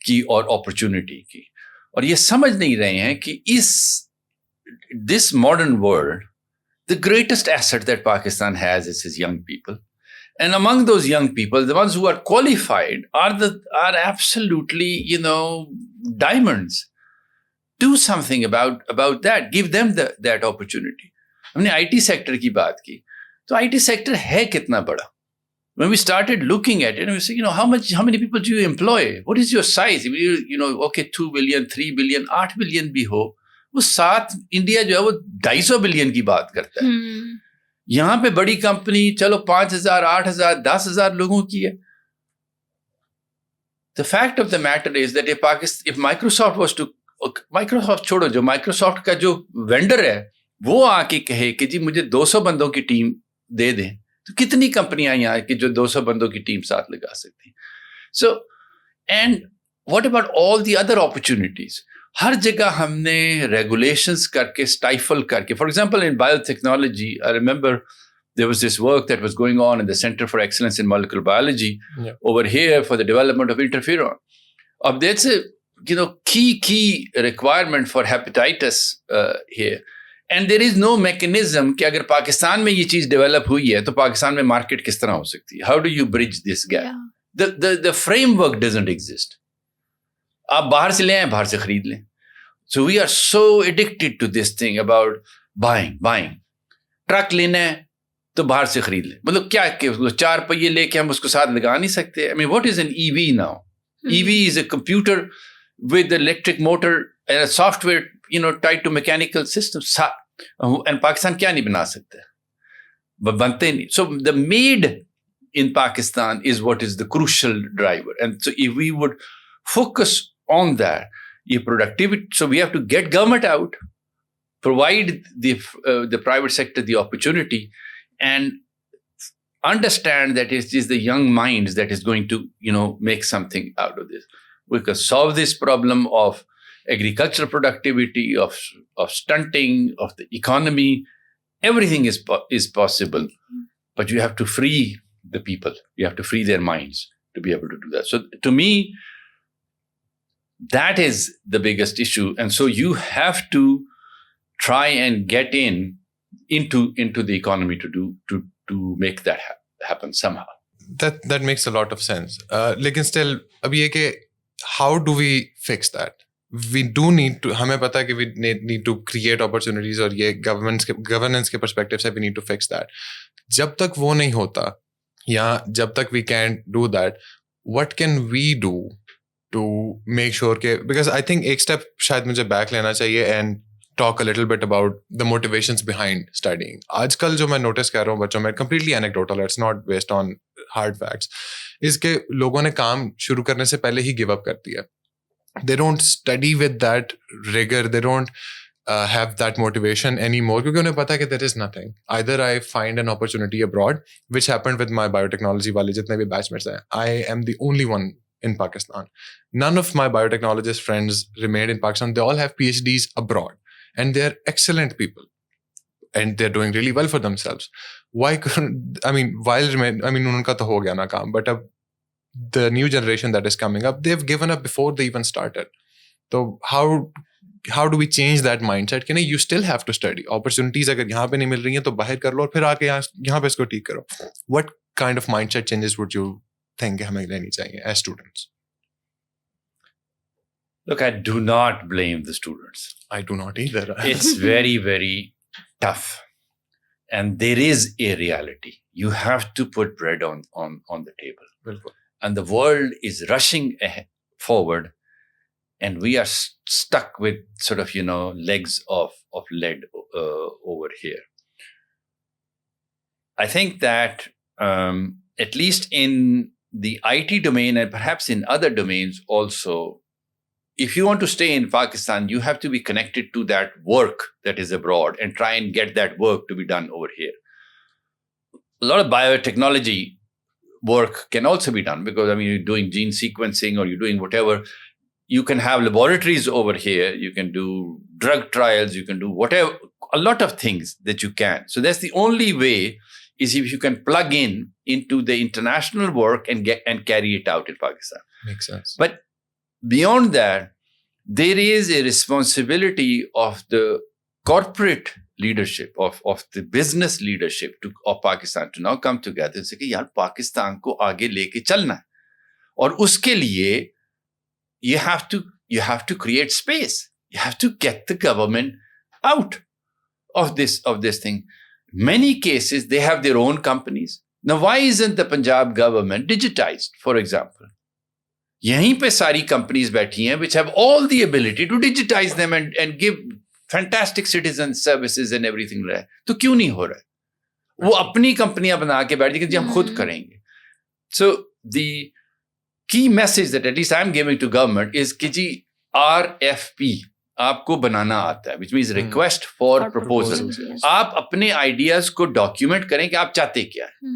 की और अपॉर्चुनिटी की, और ये समझ नहीं रहे हैं कि this modern world, the greatest asset that Pakistan has is its young people. And among those young people, the ones who are qualified are absolutely, diamonds. Do something about that. Give them that opportunity. हमने IT sector की बात की, तो IT sector है कितना बड़ा? When we started looking at it, we said, how many people do you employ? What is your size? Okay, 2 billion, 3 billion, 8 billion भी हो, वो 7 इंडिया जो है वो 250 बिलियन की बात करता है. यहाँ पे बड़ी कंपनी चलो 5,000, 8,000, 10,000 लोगों की है. The fact of the matter is that if Microsoft was to, Microsoft छोड़ो, जो Microsoft का जो वेंडर है वो आके कहे कि जी मुझे 200 बंदों की टीम दे दें, तो कितनी कंपनियां यहाँ की जो 200 बंदों की टीम साथ लगा सकती. So, and what about all the other opportunities? हर जगह हमने regulations करके, stifle करके. For example, in biotechnology, I remember there was this work that was going on in the Center for Excellence in Molecular Biology over here for the development of interferon. That's a key requirement for hepatitis here. And there is no mechanism कि अगर पाकिस्तान में ये चीज develop हुई है तो पाकिस्तान में market किस तरह हो सकती है? How do you bridge this gap? The framework doesn't exist. आप बाहर से ले आए, बाहर से खरीद लें. So we are so addicted to this thing about buying. Truck लेना है तो बाहर से खरीद लें. मतलब क्या कि 4 पहिए लेके हम उसको साथ लगा नहीं सकते. I mean, what is an EV now? EV is a computer with electric motor and a software, tied to mechanical systems. And Pakistan क्या नहीं बना सकते? बनते नहीं. So the made in Pakistan is what is the crucial driver. And so if we would focus on that, productivity. So we have to get government out, provide the private sector the opportunity, and understand that it is the young minds that is going to, make something out of this. We can solve this problem of agricultural productivity, of stunting, of the economy. Everything is possible, but you have to free the people. You have to free their minds to be able to do that. So to me, that is the biggest issue. And so you have to try and get into the economy to make that happen somehow. That makes a lot of sense. Lekin still, abhi ye ke how do we fix that? We do need to, हमें पता है कि we need to create opportunities, और ये governance के perspective से we need to fix that. जब तक वो नहीं होता, या जब तक we can't do that, what can we do to make sure के, because I think एक step शायद मुझे back लेना चाहिए and talk a little bit about the motivations behind studying. आजकल जो मैं notice कर रहा हूँ बच्चों में, completely anecdotal, it's not based on hard facts, इसके लोगों ने काम शुरू करने से पहले ही give up कर दिया. They don't study with that rigor. They don't have that motivation anymore क्योंकि उन्हें पता है कि there is nothing. Either I find an opportunity abroad, which happened with my biotechnology वाले जितने भी batchmates हैं. I am the only one in Pakistan. None of my biotechnologist friends remained in Pakistan. They all have PhDs abroad, and they're excellent people, and they're doing really well for themselves. Why couldn't, उनका तो हो गया ना काम, but अब the new generation that is coming up, they've given up before they even started. So how do we change that mindset? कि नहीं, you still have to study. Opportunities अगर यहाँ पे नहीं मिल रही हैं तो बाहर कर लो और फिर आके यहाँ पे इसको ठीक करो. What kind of mindset changes would you think हमें लेनी चाहिए as students? Look, I do not blame the students. I do not either. It's very, very tough. And there is a reality. You have to put bread on the table. Bilkul. And the world is rushing forward and we are stuck with sort of, legs of lead over here. I think that at least in the IT domain and perhaps in other domains also, if you want to stay in Pakistan, you have to be connected to that work that is abroad and try and get that work to be done over here. A lot of biotechnology work can also be done because, you're doing gene sequencing or you're doing whatever. You can have laboratories over here. You can do drug trials. You can do whatever, a lot of things that you can. So that's the only way, is if you can plug into the international work and carry it out in Pakistan. Makes sense. But beyond that, there is a responsibility of the corporate leadership, of the business leadership of Pakistan to now come together and say कि यार पाकिस्तान को आगे लेके चलना है, और उसके लिए you have to create space. You have to get the government out of this thing. Many cases they have their own companies. Now, why isn't the Punjab government digitized, for example? यहीं पे सारी companies बैठी हैं which have all the ability to digitize them and give fantastic citizen services and everything like that. तो क्यों नहीं हो रहा है? वो अपनी कंपनियां बना के बैठ जाएंगे, हम खुद करेंगे. So the key message that at least I'm giving to government is कि जी RFP आपको बनाना आता है, which means request for proposal. Yes. आप अपने ideas को document करें कि आप चाहते क्या है,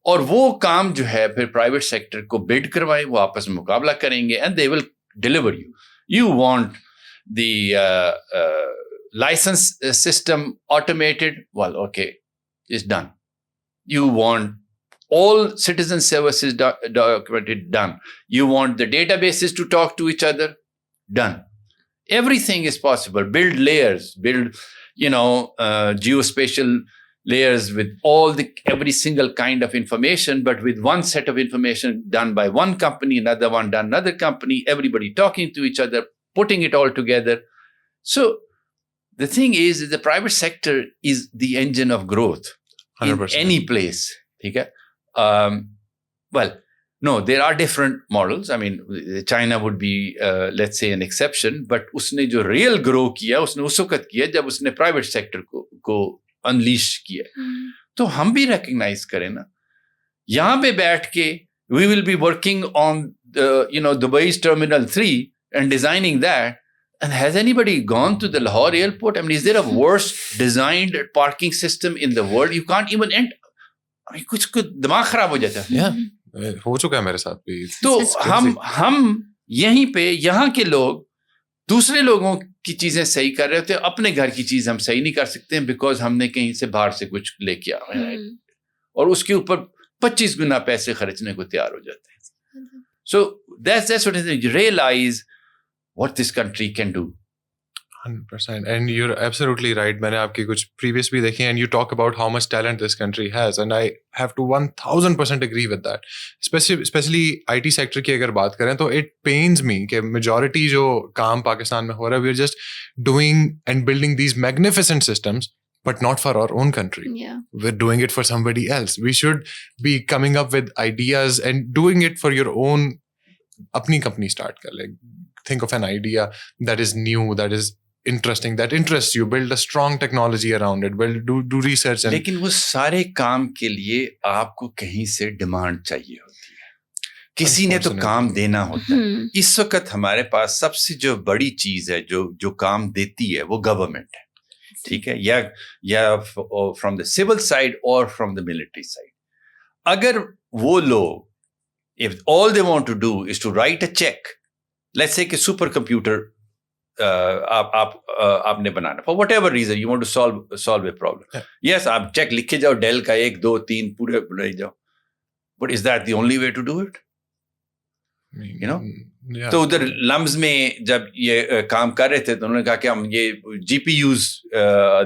और वो काम जो है फिर प्राइवेट सेक्टर को बिड करवाएं, वो आपस में मुकाबला करेंगे and they will deliver you. You want the license system automated? Well, okay, it's done. You want all citizen services documented? Done. You want the databases to talk to each other? Done. Everything is possible. Build layers, build, geospatial layers with every single kind of information, but with one set of information done by one company, another one done another company, everybody talking to each other, putting it all together. So the thing is the private sector is the engine of growth 100%. in any place. Okay? Well, no, there are different models. China would be, let's say, an exception, but उसने जो real grow किया, उसने उस वक्त किया जब उसने private sector को unleash किया. तो हम भी recognize करें ना. यहाँ पे बैठ के we will be working on Dubai's Terminal 3 and designing that. And has anybody gone to the Lahore airport? Is there a worse designed parking system in the world? You can't even enter. कुछ दिमाग खराब हो जाता है. Yeah. हो चुका है मेरे साथ भी. तो हम यहीं पे यहाँ के लोग दूसरे लोगों की चीजें सही कर रहे होते हैं, अपने घर की चीज हम सही नहीं कर सकते हैं बिकॉज हमने कहीं से बाहर से कुछ लेके आए और उसके ऊपर 25 गुना पैसे खर्चने को तैयार हो जाते हैं. So that's what it is. You realize what this country can do. 100%. And you're absolutely right. मैंने आपकी कुछ previous भी देखी and you talk about how much talent this country has and I have to 1000% agree with that. Especially IT sector की अगर बात करें तो it pains me कि majority जो काम पाकिस्तान में हो रहा है we're just doing and building these magnificent systems but not for our own country. Yeah. We're doing it for somebody else. We should be coming up with ideas and doing it for your own अपनी company start कर. Like think of an idea that is new, that is interesting, that interests you, build a strong technology around it, do research. And लेकिन वो सारे काम के लिए आपको कहीं से डिमांड चाहिए होती है, किसी ने तो काम देना होता है. इस वक्त हमारे पास सबसे जो बड़ी चीज है जो काम देती है वो गवर्नमेंट है, ठीक है, या फ्रॉम द सिविल साइड और फ्रॉम द मिलिट्री साइड. अगर वो लोग if all they want to do is to write a check, let's say कि सुपर कंप्यूटर आपने बनाना for whatever reason you want to solve a problem. Yes, आप check लिखे जाओ del का 1 2 3 पूरे बनाई जाओ, but is that the only way to do it? Yeah. तो उधर लम्स में जब ये काम कर रहे थे तो उन्होंने कहा कि हम ये GPUs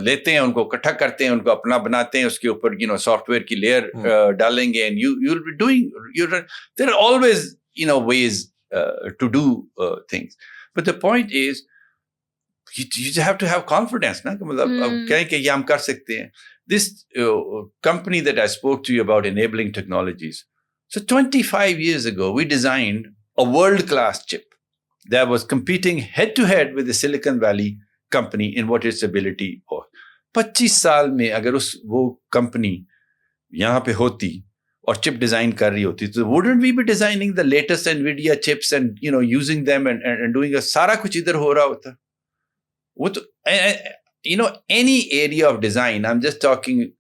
लेते हैं, उनको इकट्ठा करते हैं, उनको अपना बनाते हैं, उसके ऊपर सॉफ्टवेयर की लेयर डालेंगे and you'll be doing there are always ways to do things, but the point is you just have to have confidence ना, मतलब कहें कि ये हम कर सकते हैं. This company that I spoke to you about, Enabling Technologies, so 25 years ago we designed a world-class chip. that was competing head to head with the Silicon Valley company in what its ability was. 25 साल में अगर वो company यहाँ पे होती और chip design कर रही होती तो wouldn't we be designing the latest NVIDIA chips and using them and doing सारा कुछ इधर हो रहा होता. वो तो any area of design, I'm just talking,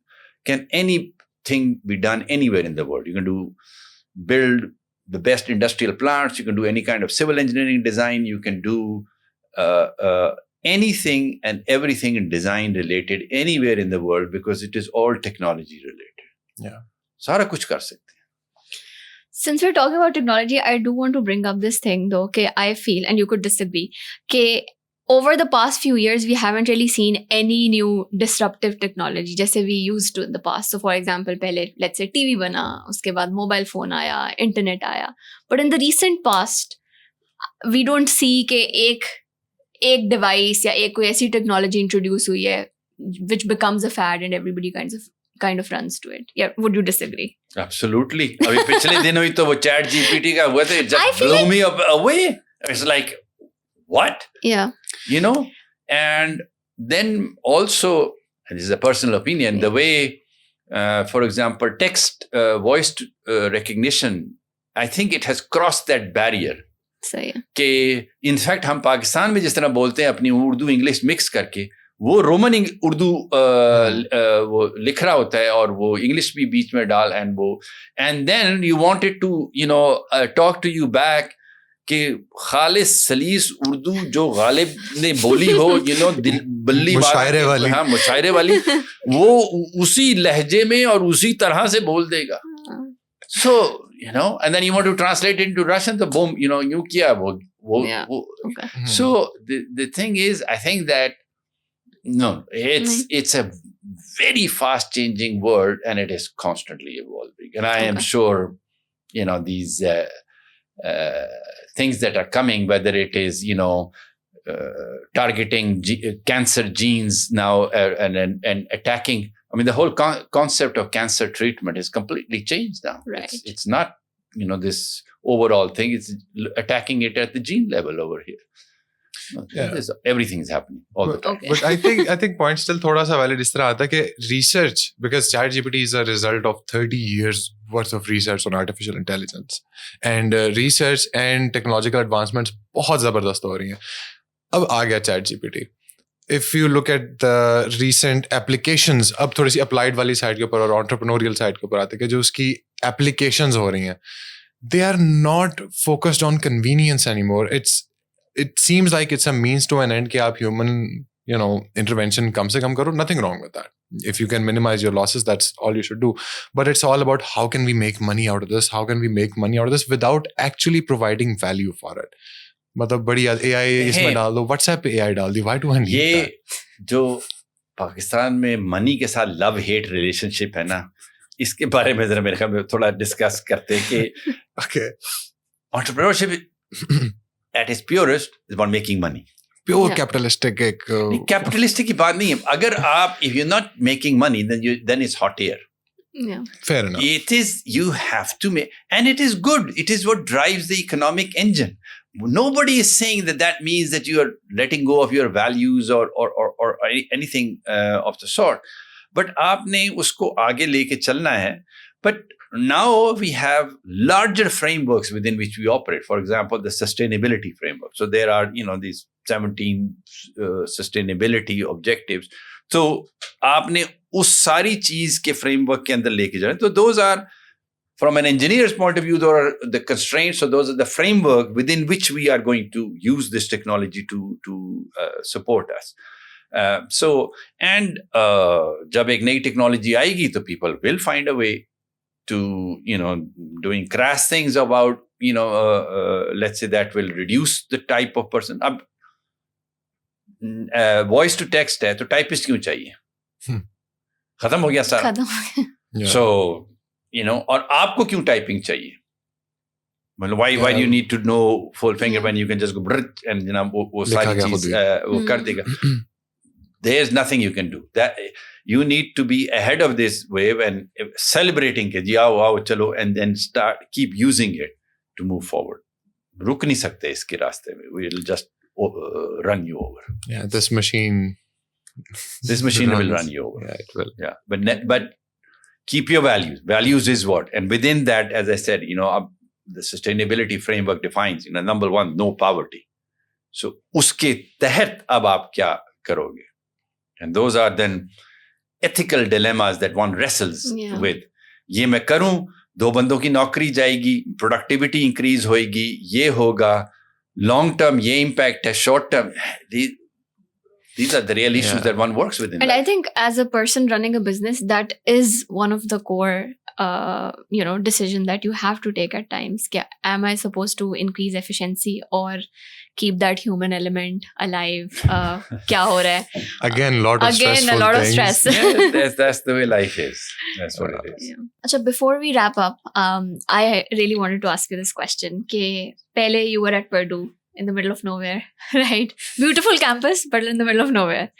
can anything be done anywhere in the world? You can build the best industrial plants, you can do any kind of civil engineering design, you can do anything and everything in design related anywhere in the world because it is all technology related. Yeah. सारा कुछ कर सकते हैं. Since we're talking about technology, I do want to bring up this thing though, okay, I feel, and you could disagree, okay, over the past few years, we haven't really seen any new disruptive technology, जैसे we used to in the past. So for example, पहले, let's say TV बना, उसके बाद mobile phone आया, internet आया. But in the recent past, we don't see कि एक device या एक कोई ऐसी technology introduce हुई है, which becomes a fad and everybody kind of runs to it. Yeah, would you disagree? Absolutely. अभी पिछले दिन हुई तो वो Chat GPT का हुआ था, it just blew me away. It's like, what? Yeah. And then also, and this is a personal opinion, the way, for example, text voice recognition, I think it has crossed that barrier. सही है. कि in fact हम पाकिस्तान में जिस तरह बोलते हैं अपनी उर्दू इंग्लिश मिक्स करके, वो रोमन उर्दू वो लिख रहा होता है और वो इंग्लिश भी बीच में डाल and then you wanted to talk to you back कि खालिस सलीस उर्दू जो गालिब ने बोली हो बल्ली मुशायरे वाली, हाँ मुशायरे वाली, वो उसी लहजे में और उसी तरह से बोल देगा. So and then you want to translate it into Russian, तो boom, you किया वो. Okay. So the thing is, I think that it's a very fast changing world and it is constantly evolving. And I am sure, these things that are coming, whether it is, targeting cancer genes now and attacking. I mean, the whole concept of cancer treatment is completely changed now. Right. It's not, this overall thing. It's attacking it at the gene level over here. Everything is happening all the time. But I think point still थोड़ा सा valid इस तरह आता है कि research, because ChatGPT is a result of 30 years worth of research on artificial intelligence, and research and technological advancements बहुत ज़बरदस्त हो रही हैं. अब आ गया ChatGPT. If you look at the recent applications, अब थोड़ी सी applied वाली side के ऊपर और entrepreneurial side के ऊपर आते हैं कि जो उसकी applications हो रही हैं, they are not focused on convenience anymore. It seems like it's a means to an end कि आप human, intervention कम से कम करो. Nothing wrong with that. If you can minimize your losses, that's all you should do. But it's all about how can we make money out of this? How can we make money out of this without actually providing value for it? मतलब बड़ी AI इसमें डाल दो, WhatsApp पे AI डाल दी. Why do I need ये that? जो पाकिस्तान में मनी के साथ लव हेट रिलेशनशिप है ना, इसके बारे में जरा मेरे ख्याल में थोड़ा डिस्कस करते हैं कि Okay. entrepreneurship at its purest is about making money. Pure capitalistic एक कैपिटलिस्टिक की बात नहीं है. अगर आप if you're not making money, then it's hot air. Yeah. fair enough. It is, you have to make, and it is good. It is what drives the economic engine. Nobody is saying that means that you are letting go of your values or anything of the sort. But आपने उसको आगे लेके चलना है. But now we have larger frameworks within which we operate. For example, the sustainability framework. So there are, these 17 sustainability objectives. So आपने उस सारी चीज के framework के अंदर लेके जाना. So those are, from an engineer's point of view, those are the constraints. So those are the framework within which we are going to use this technology to support us. जब एक नई technology आएगी तो people will find a way to doing crass things about let's say that will reduce the type of person. अब voice to text है तो typist क्यों चाहिए? खत्म हो गया सारा. Yeah. So और आपको क्यों टाइपिंग चाहिए? मतलब why do you need to know full finger when you can just go and वो सारी चीज वो कर देगा. There's nothing you can do. That you need to be ahead of this wave and celebrating it. आओ चलो, and then keep using it to move forward. रुक नहीं सकते इसके रास्ते में. We'll just run you over. Yeah, this machine will run you over. Yeah, it will. Yeah, but keep your values. Values is what, and within that, as I said, the sustainability framework defines, number one, no poverty. So, uske tahat ab aap kya karoge? And those are then ethical dilemmas that one wrestles with. ये मैं करूं, 2 बंदों की नौकरी जाएगी, productivity increase होएगी, ये होगा, लॉन्ग टर्म ये इम्पैक्ट है, short term. These are the real issues that one works with. And I think as a person running a business, that is one of the core, decision that you have to take at times. Am I supposed to increase efficiency or keep that human element alive? Kya ho raha hai? Again, a lot of stress. Yeah, that's the way life is. That's what it is. Yeah. Achha, before we wrap up, I really wanted to ask you this question. Ke pehle you were at Purdue, in the middle of nowhere, right? Beautiful campus, but in the middle of nowhere.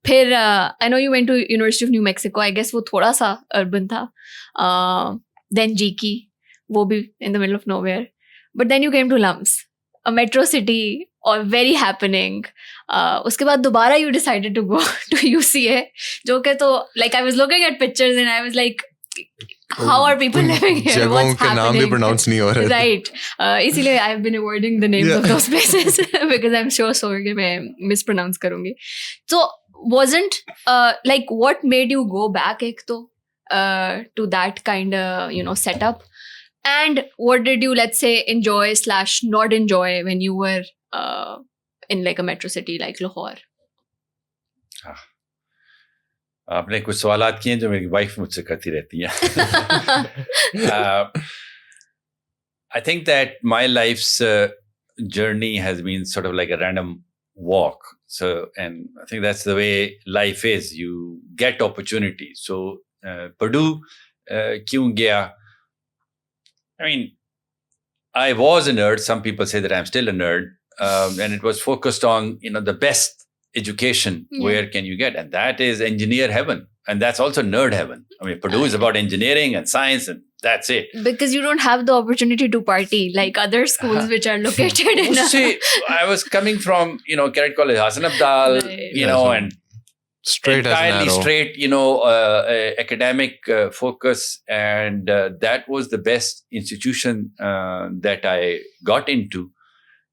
Phir, I know you went to University of New Mexico. I guess wo thoda sa urban tha. Then GK, wo bhi in the middle of nowhere. But then you came to LUMS, a metro city, or very happening. Uske baad dobara you decided to go to UCA. Jo ke to, like, I was looking at pictures and I was like, how are people living here? जगहों के नाम भी pronounce नहीं हो रहे. Right. इसीलिए I've been avoiding the names of those places because I'm sure कि मैं mispronounce करूँगी. So wasn't like what made you go back एक तो to that kind of setup, and what did you, let's say, enjoy / not enjoy when you were in like a metro city like Lahore? आपने कुछ सवालात किए जो मेरी wife मुझसे करती रहती है. I think that my life's journey has been sort of like a random walk. So, and I think that's the way life is. You get opportunities. So, Purdue, kyun gaya? I mean, I was a nerd. Some people say that I'm still a nerd. And it was focused on, the best education. Where can you get? And that is engineer heaven. And that's also nerd heaven. I mean, Purdue is about engineering and science, and that's it. Because you don't have the opportunity to party like other schools which are located in See, I was coming from, Cadet College, Hassan Abdal, right. And straight entirely straight, academic focus. And that was the best institution that I got into.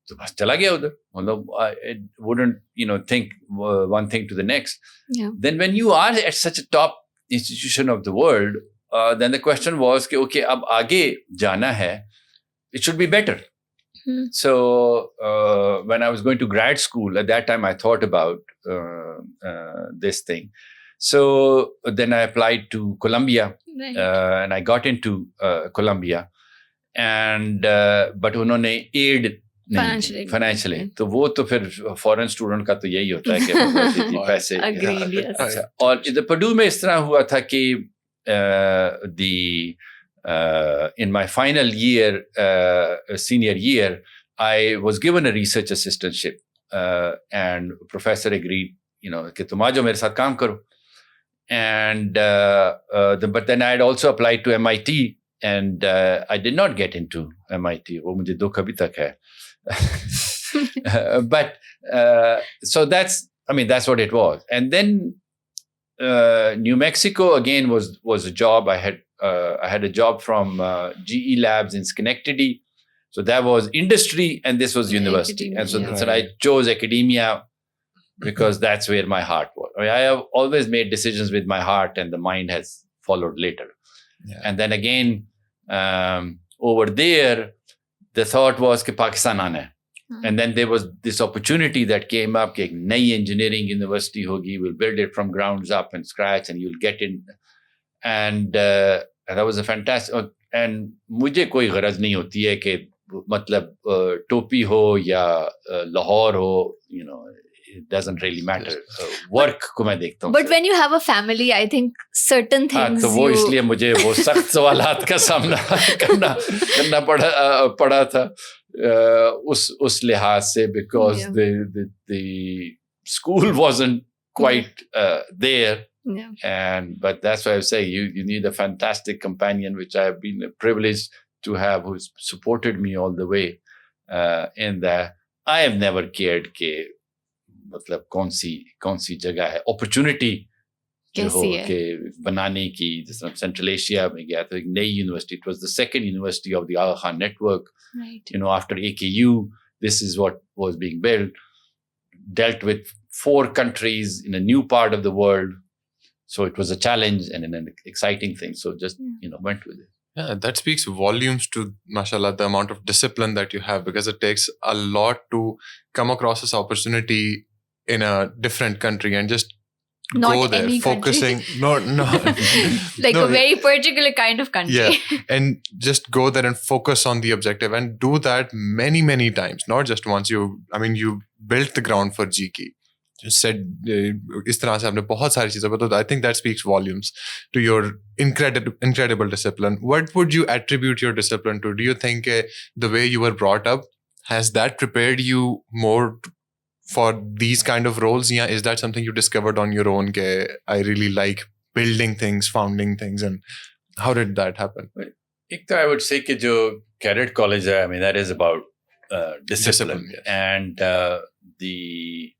So bas chala gaya udhar. Although I wouldn't, think one thing to the next. Yeah. Then when you are at such a top institution of the world, then the question was, okay, ab aage jana hai, it should be better. So when I was going to grad school, at that time I thought about this thing. So then I applied to Columbia, right. And I got into Columbia, and but उन्होंने aid financially तो वो तो फिर foreign student का तो यही होता है कि पैसे. अच्छा, और इधर Purdue में इस तरह हुआ था कि in my final year, senior year, I was given a research assistantship, and professor agreed, कि तुम आ जाओ मेरे साथ काम करो. And but then I had also applied to MIT, and I did not get into MIT. वो मुझे दुख अभी तक है. But so that's what it was. And then New Mexico again was a job. I had a job from GE Labs in Schenectady. So that was industry, and this was university. And so I chose academia because that's where my heart was. I have always made decisions with my heart, and the mind has followed later. Yeah. And then again, over there, the thought was कि Pakistan आना है. And then there was this opportunity that came up कि एक नई engineering university होगी, we'll build it from grounds up and scratch, and you'll get in. And that was a fantastic. And मुझे कोई गरज नहीं होती है कि मतलब टोपी हो या लाहौर हो, it doesn't really matter. Work को मैं देखता हूँ. But when you have a family, I think certain things. तो वो इसलिए मुझे वो सख्त सवालात का सामना करना पड़ा था उस लिहाज से, because the school wasn't quite there. Yeah. But that's why I say you need a fantastic companion, which I have been privileged to have, who's supported me all the way. in the I have never cared के मतलब कौन सी जगह है opportunity जो हो कैसी है? कि बनाने की जैसे सेंट्रल एशिया में गया तो एक नई university it was the second university of the Aga Khan network Right. after AKU this is what was being built dealt with 4 countries in a new part of the world so it was a challenge and an exciting thing so just went with it. Yeah, that speaks volumes to, mashallah, the amount of discipline that you have, because it takes a lot to come across this opportunity in a different country and just Not go there, any focusing. country. No. Like No, a very particular kind of country. Yeah, and just go there and focus on the objective and do that many, many times, not just once. You built the ground for GK. You said इस तरह से आपने बहुत सारी चीजें बताई. I think that speaks volumes to your incredible discipline. What would you attribute your discipline to? Do you think the way you were brought up, has that prepared you more for these kind of roles? Yeah, is that something you discovered on your own? I really like building things, founding things, and how did that happen? एक तो I would say कि जो cadet college है, that is about discipline. Yes. And the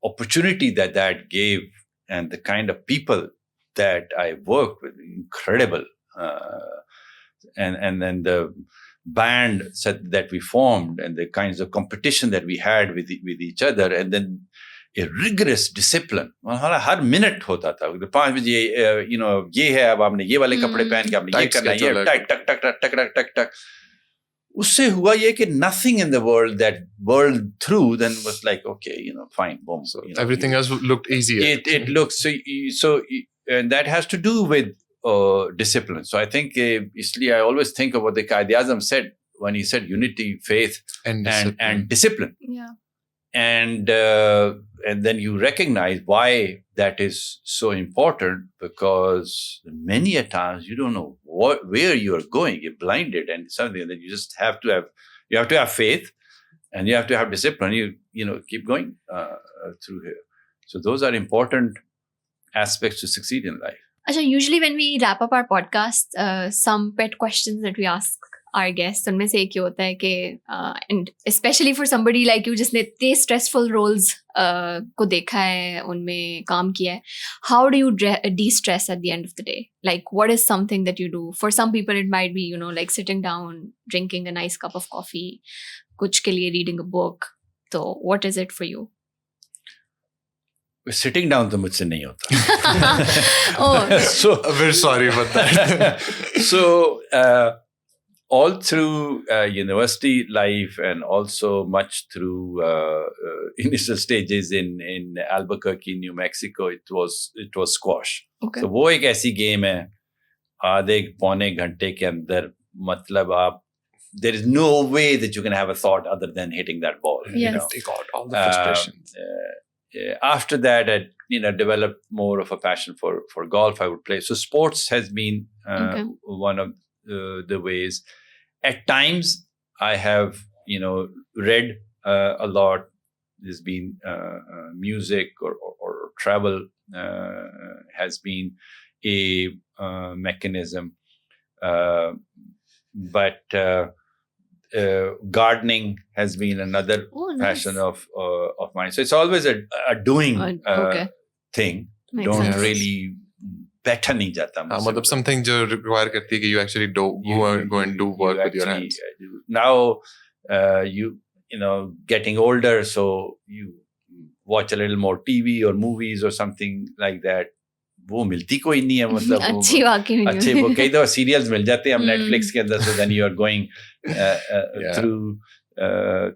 opportunity that gave and the kind of people that I worked with, incredible. And then the band that we formed and the kinds of competition that we had with each other, and then a rigorous discipline. Her minute होता था. 5 बजे ये है, अब आपने ये वाले कपड़े पहन के आपने ये करना है, ये टक टक टक टक टक टक टक. उससे हुआ ये कि nothing in the world that whirled through then was like, okay, fine, boom. So everything else looked easier. It looks so, and that has to do with discipline. So I think इसलिए I always think of what the Quaid-e-Azam said when he said unity, faith, and discipline. Yeah. And then you recognize why that is so important, because many a times you don't know where you are going. You're blinded and something that you just have to have faith, and you have to have discipline. You keep going through here. So those are important aspects to succeed in life. Achha, usually when we wrap up our podcast, some pet questions that we ask our guests, उनमें से एक ये होता है कि and especially for somebody like you जिसने इतने stressful roles को देखा है, उनमें काम किया है, how do you de-stress at the end of the day? Like, what is something that you do? For some people it might be like sitting down, drinking a nice cup of coffee, कुछ के लिए reading a book. So what is it for you? Sitting down तो मुझसे नहीं होता. Oh. So we're sorry about that. So all through university life, and also much through initial stages in Albuquerque, New Mexico, it was squash. Okay. So वो एक ऐसी game है, आधे पौने घंटे के अंदर, मतलब आप, there is no way that you can have a thought other than hitting that ball. Yes. Take out all the frustrations. After that, I developed more of a passion for golf. I would play. So sports has been one of the ways. At times, I have read a lot. There's been music or travel has been a mechanism, but gardening has been another passion of mine. So it's always a doing thing. Makes Don't sense. really बैठा नहीं जाता. मतलब something जो require करती है कि you actually go and do work with your hands. Now you getting older, so you watch a little more TV or movies or something like that. वो मिलती कोई नहीं है, मतलब अच्छी वाकई में अच्छे वो कई दफा सीरियल्स मिल जाते हैं हम Netflix के अंदर. So then you are going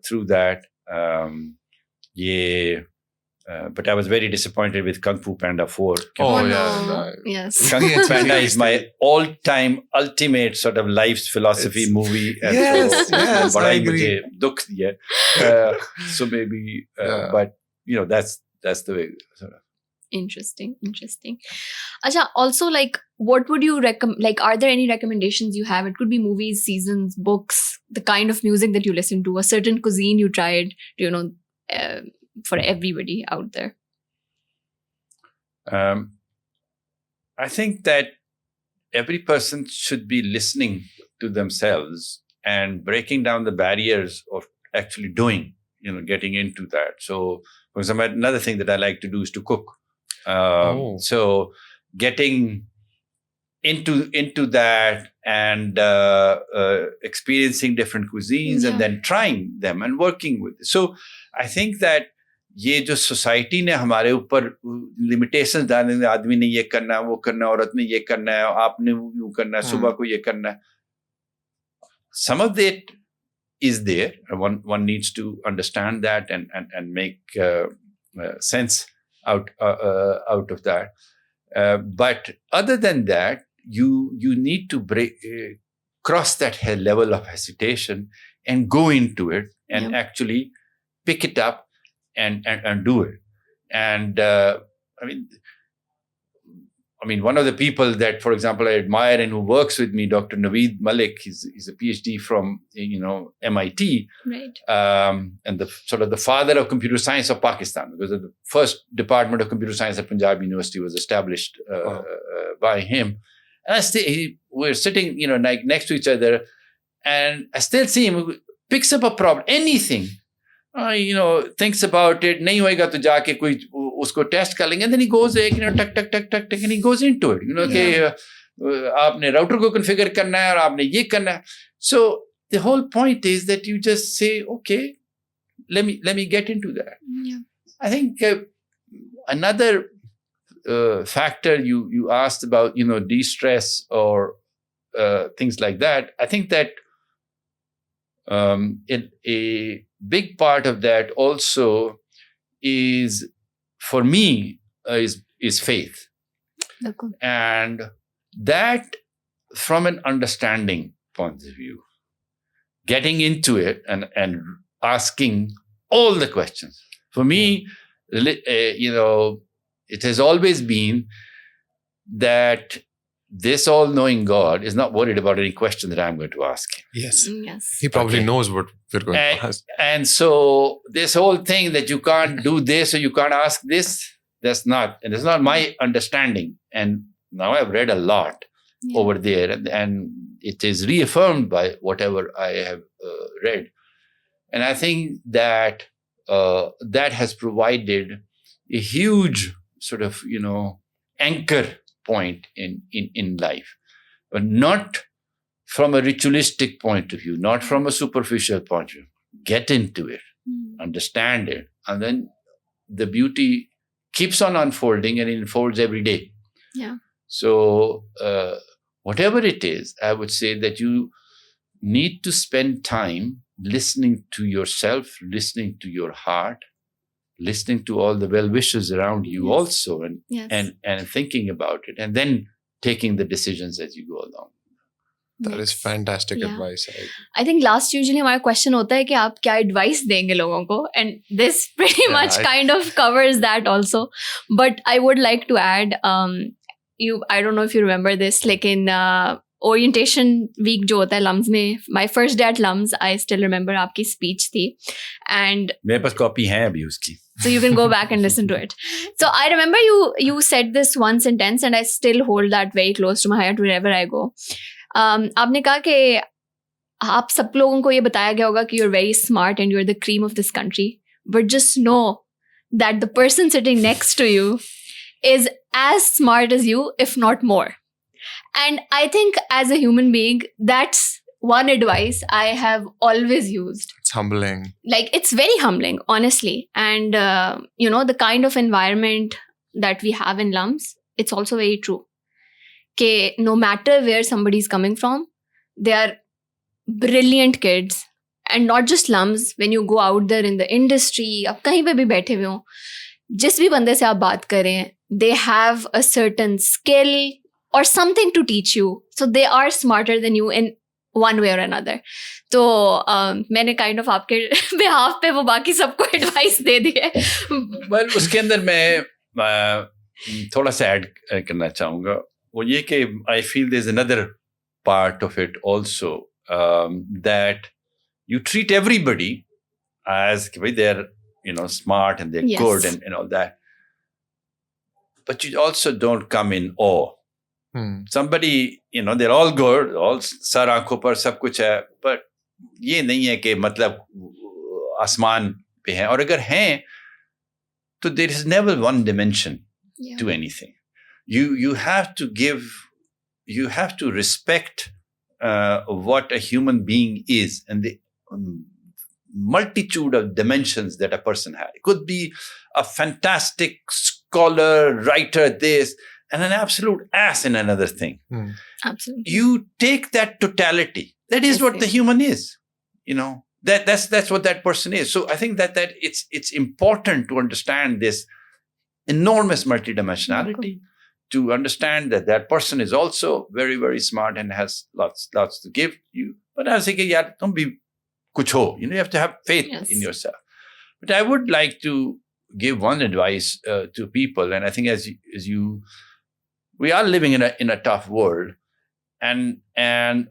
through that. But I was very disappointed with Kung Fu Panda 4. Oh, yeah. no. Yes. Kung Fu Panda is my all-time ultimate sort of life's philosophy movie. And yes, बड़ा I he agree. मुझे दुख दिया. So maybe, but that's the way. Sort of. Interesting. Acha, also, like, what would you recommend? Like, are there any recommendations you have? It could be movies, seasons, books, the kind of music that you listen to, a certain cuisine you tried, for everybody out there. I think that every person should be listening to themselves and breaking down the barriers of actually doing, getting into that. So, for example, another thing that I like to do is to cook. So getting into that and experiencing different cuisines and then trying them and working with it. So I think that ये जो society ने हमारे ऊपर limitations डालने हैं, आदमी ने ये करना है, वो करना है, औरत ने ये करना है, आपने यूं करना है, सुबह को ये करना है. Some of it is there. One needs to understand that and make sense out of that. But other than that, you need to cross that level of hesitation and go into it and actually pick it up and do it. And I mean, one of the people that, for example, I admire and who works with me, Dr. Naveed Malik, he's a PhD from, MIT. Right. And the father of computer science of Pakistan, because the first department of computer science at Punjab University was established by him. And we're sitting, like next to each other, and I still see him, picks up a problem, anything, thinks about it, nahi hoega to jaake koi usko test kar lenge, and then he goes, tuck, and he goes into it, कि आपने router को configure करना है और आपने ये करना है. So the whole point is that you just say, okay, let me get into that. Yeah. I think another factor you asked about, de-stress or things like that. I think that a big part of that also is, for me, is faith. Okay. And that, from an understanding point of view, getting into it and asking all the questions. For me, it has always been that this all-knowing God is not worried about any question that I'm going to ask him. Yes. Yes. He probably knows what we're going to ask. And so this whole thing that you can't do this or you can't ask this, that's not my understanding. And now I've read a lot over there, and it is reaffirmed by whatever I have read. And I think that that has provided a huge sort of, anchor point in life, but not from a ritualistic point of view, not from a superficial point of view. Get into it, understand it, and then the beauty keeps on unfolding, and it unfolds every day. Yeah. So whatever it is, I would say that you need to spend time listening to yourself, listening to your heart, listening to all the well-wishers around you also, and thinking about it, and then taking the decisions as you go along. That is fantastic advice. I think last usually हमारा question होता है कि आप क्या advice देंगे लोगों को, and this pretty much kind of covers that also. But I would like to add, I don't know if you remember this, लेकिन orientation week जो होता है LUMS में, my first day at LUMS, I still remember आपकी speech थी, and मेरे पास copy है अभी उसकी. So you can go back and listen to it. So I remember you said this one sentence, and I still hold that very close to my heart wherever I go. आपने कहा कि आप सब लोगों को ये बताया गया होगा कि you're very smart and you're the cream of this country, but just know that the person sitting next to you is as smart as you, if not more. And I think as a human being, that's one advice I have always used. It's humbling. Like, it's very humbling, honestly. And, the kind of environment that we have in LUMS, it's also very true. Okay, no matter where somebody's coming from, they are brilliant kids. And not just LUMS, when you go out there in the industry, आप कहीं पे भी बैठे हुए हो, जिस भी बंदे से आप बात करें, they have a certain skill or something to teach you. So they are smarter than you in one way or another. तो मैंने kind of आपके behalf पे वो बाकी सबको advice दे दी है. Well, उसके अंदर मैं थोड़ा सा ऐड करना चाहूँगा. वो ये कि I feel there's another part of it also, that you treat everybody as they're smart and they're good and all that, but you also don't come in awe. Somebody, they're all good, all sar aankhon par sab kuch hai, but ये नहीं है कि मतलब आसमान पे हैं, और अगर हैं तो there is never one dimension to anything. You have to respect what a human being is, and the multitude of dimensions that a person has. It could be a fantastic scholar, writer, this, and an absolute ass in another thing. Absolutely. You take that totality. That is what the human is. That's what that person is. So I think that it's important to understand this enormous multidimensionality, to understand that person is also very, very smart and has lots to give you. But I was thinking, yeah, don't be kuch ho. You have to have faith in yourself. But I would like to give one advice to people, and I think as you, we are living in a tough world, and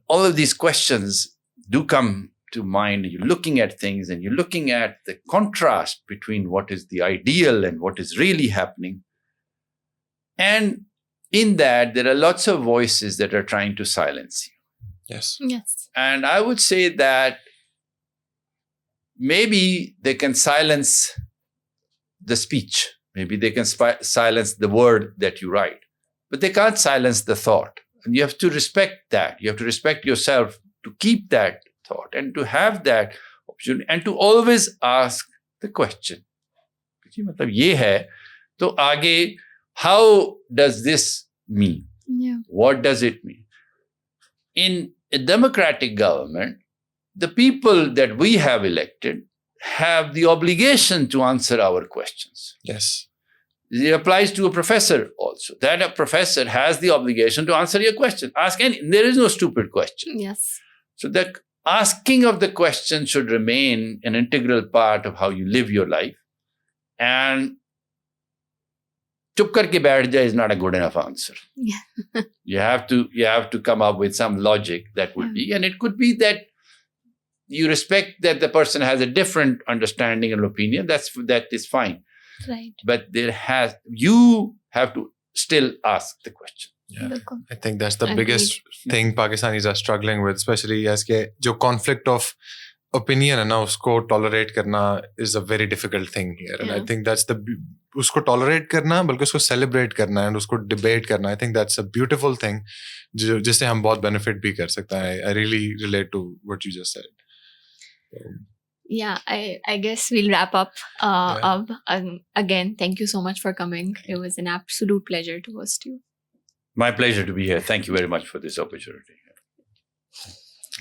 all of these questions do come to mind. You're looking at things, and you're looking at the contrast between what is the ideal and what is really happening. And in that, there are lots of voices that are trying to silence you. Yes. And I would say that maybe they can silence the speech. Maybe they can silence the word that you write, but they can't silence the thought. And you have to respect that. You have to respect yourself to keep that thought and to have that opportunity and to always ask the question. मतलब ये है तो आगे, how does this mean? What does it mean? In a democratic government, the people that we have elected have the obligation to answer our questions. Yes. It applies to a professor also. That a professor has the obligation to answer your question. Ask any. There is no stupid question. Yes. So the asking of the question should remain an integral part of how you live your life. And chup karke baith jai is not a good enough answer. Yeah. You have to come up with some logic that would be, and it could be that you respect that the person has a different understanding and opinion. That is fine. Right. But you have to still ask the question. Yeah. I think that's the biggest thing Pakistanis are struggling with, especially as के जो conflict of opinion है ना, उसको tolerate करना is a very difficult thing here. And I think that's उसको tolerate करना बल्कि उसको celebrate करना and उसको debate करना. I think that's a beautiful thing जिससे हम बहुत benefit भी कर सकते हैं. I really relate to what you just said. Yeah, I guess we'll wrap up. Again, thank you so much for coming. It was an absolute pleasure to host you. My pleasure to be here. Thank you very much for this opportunity.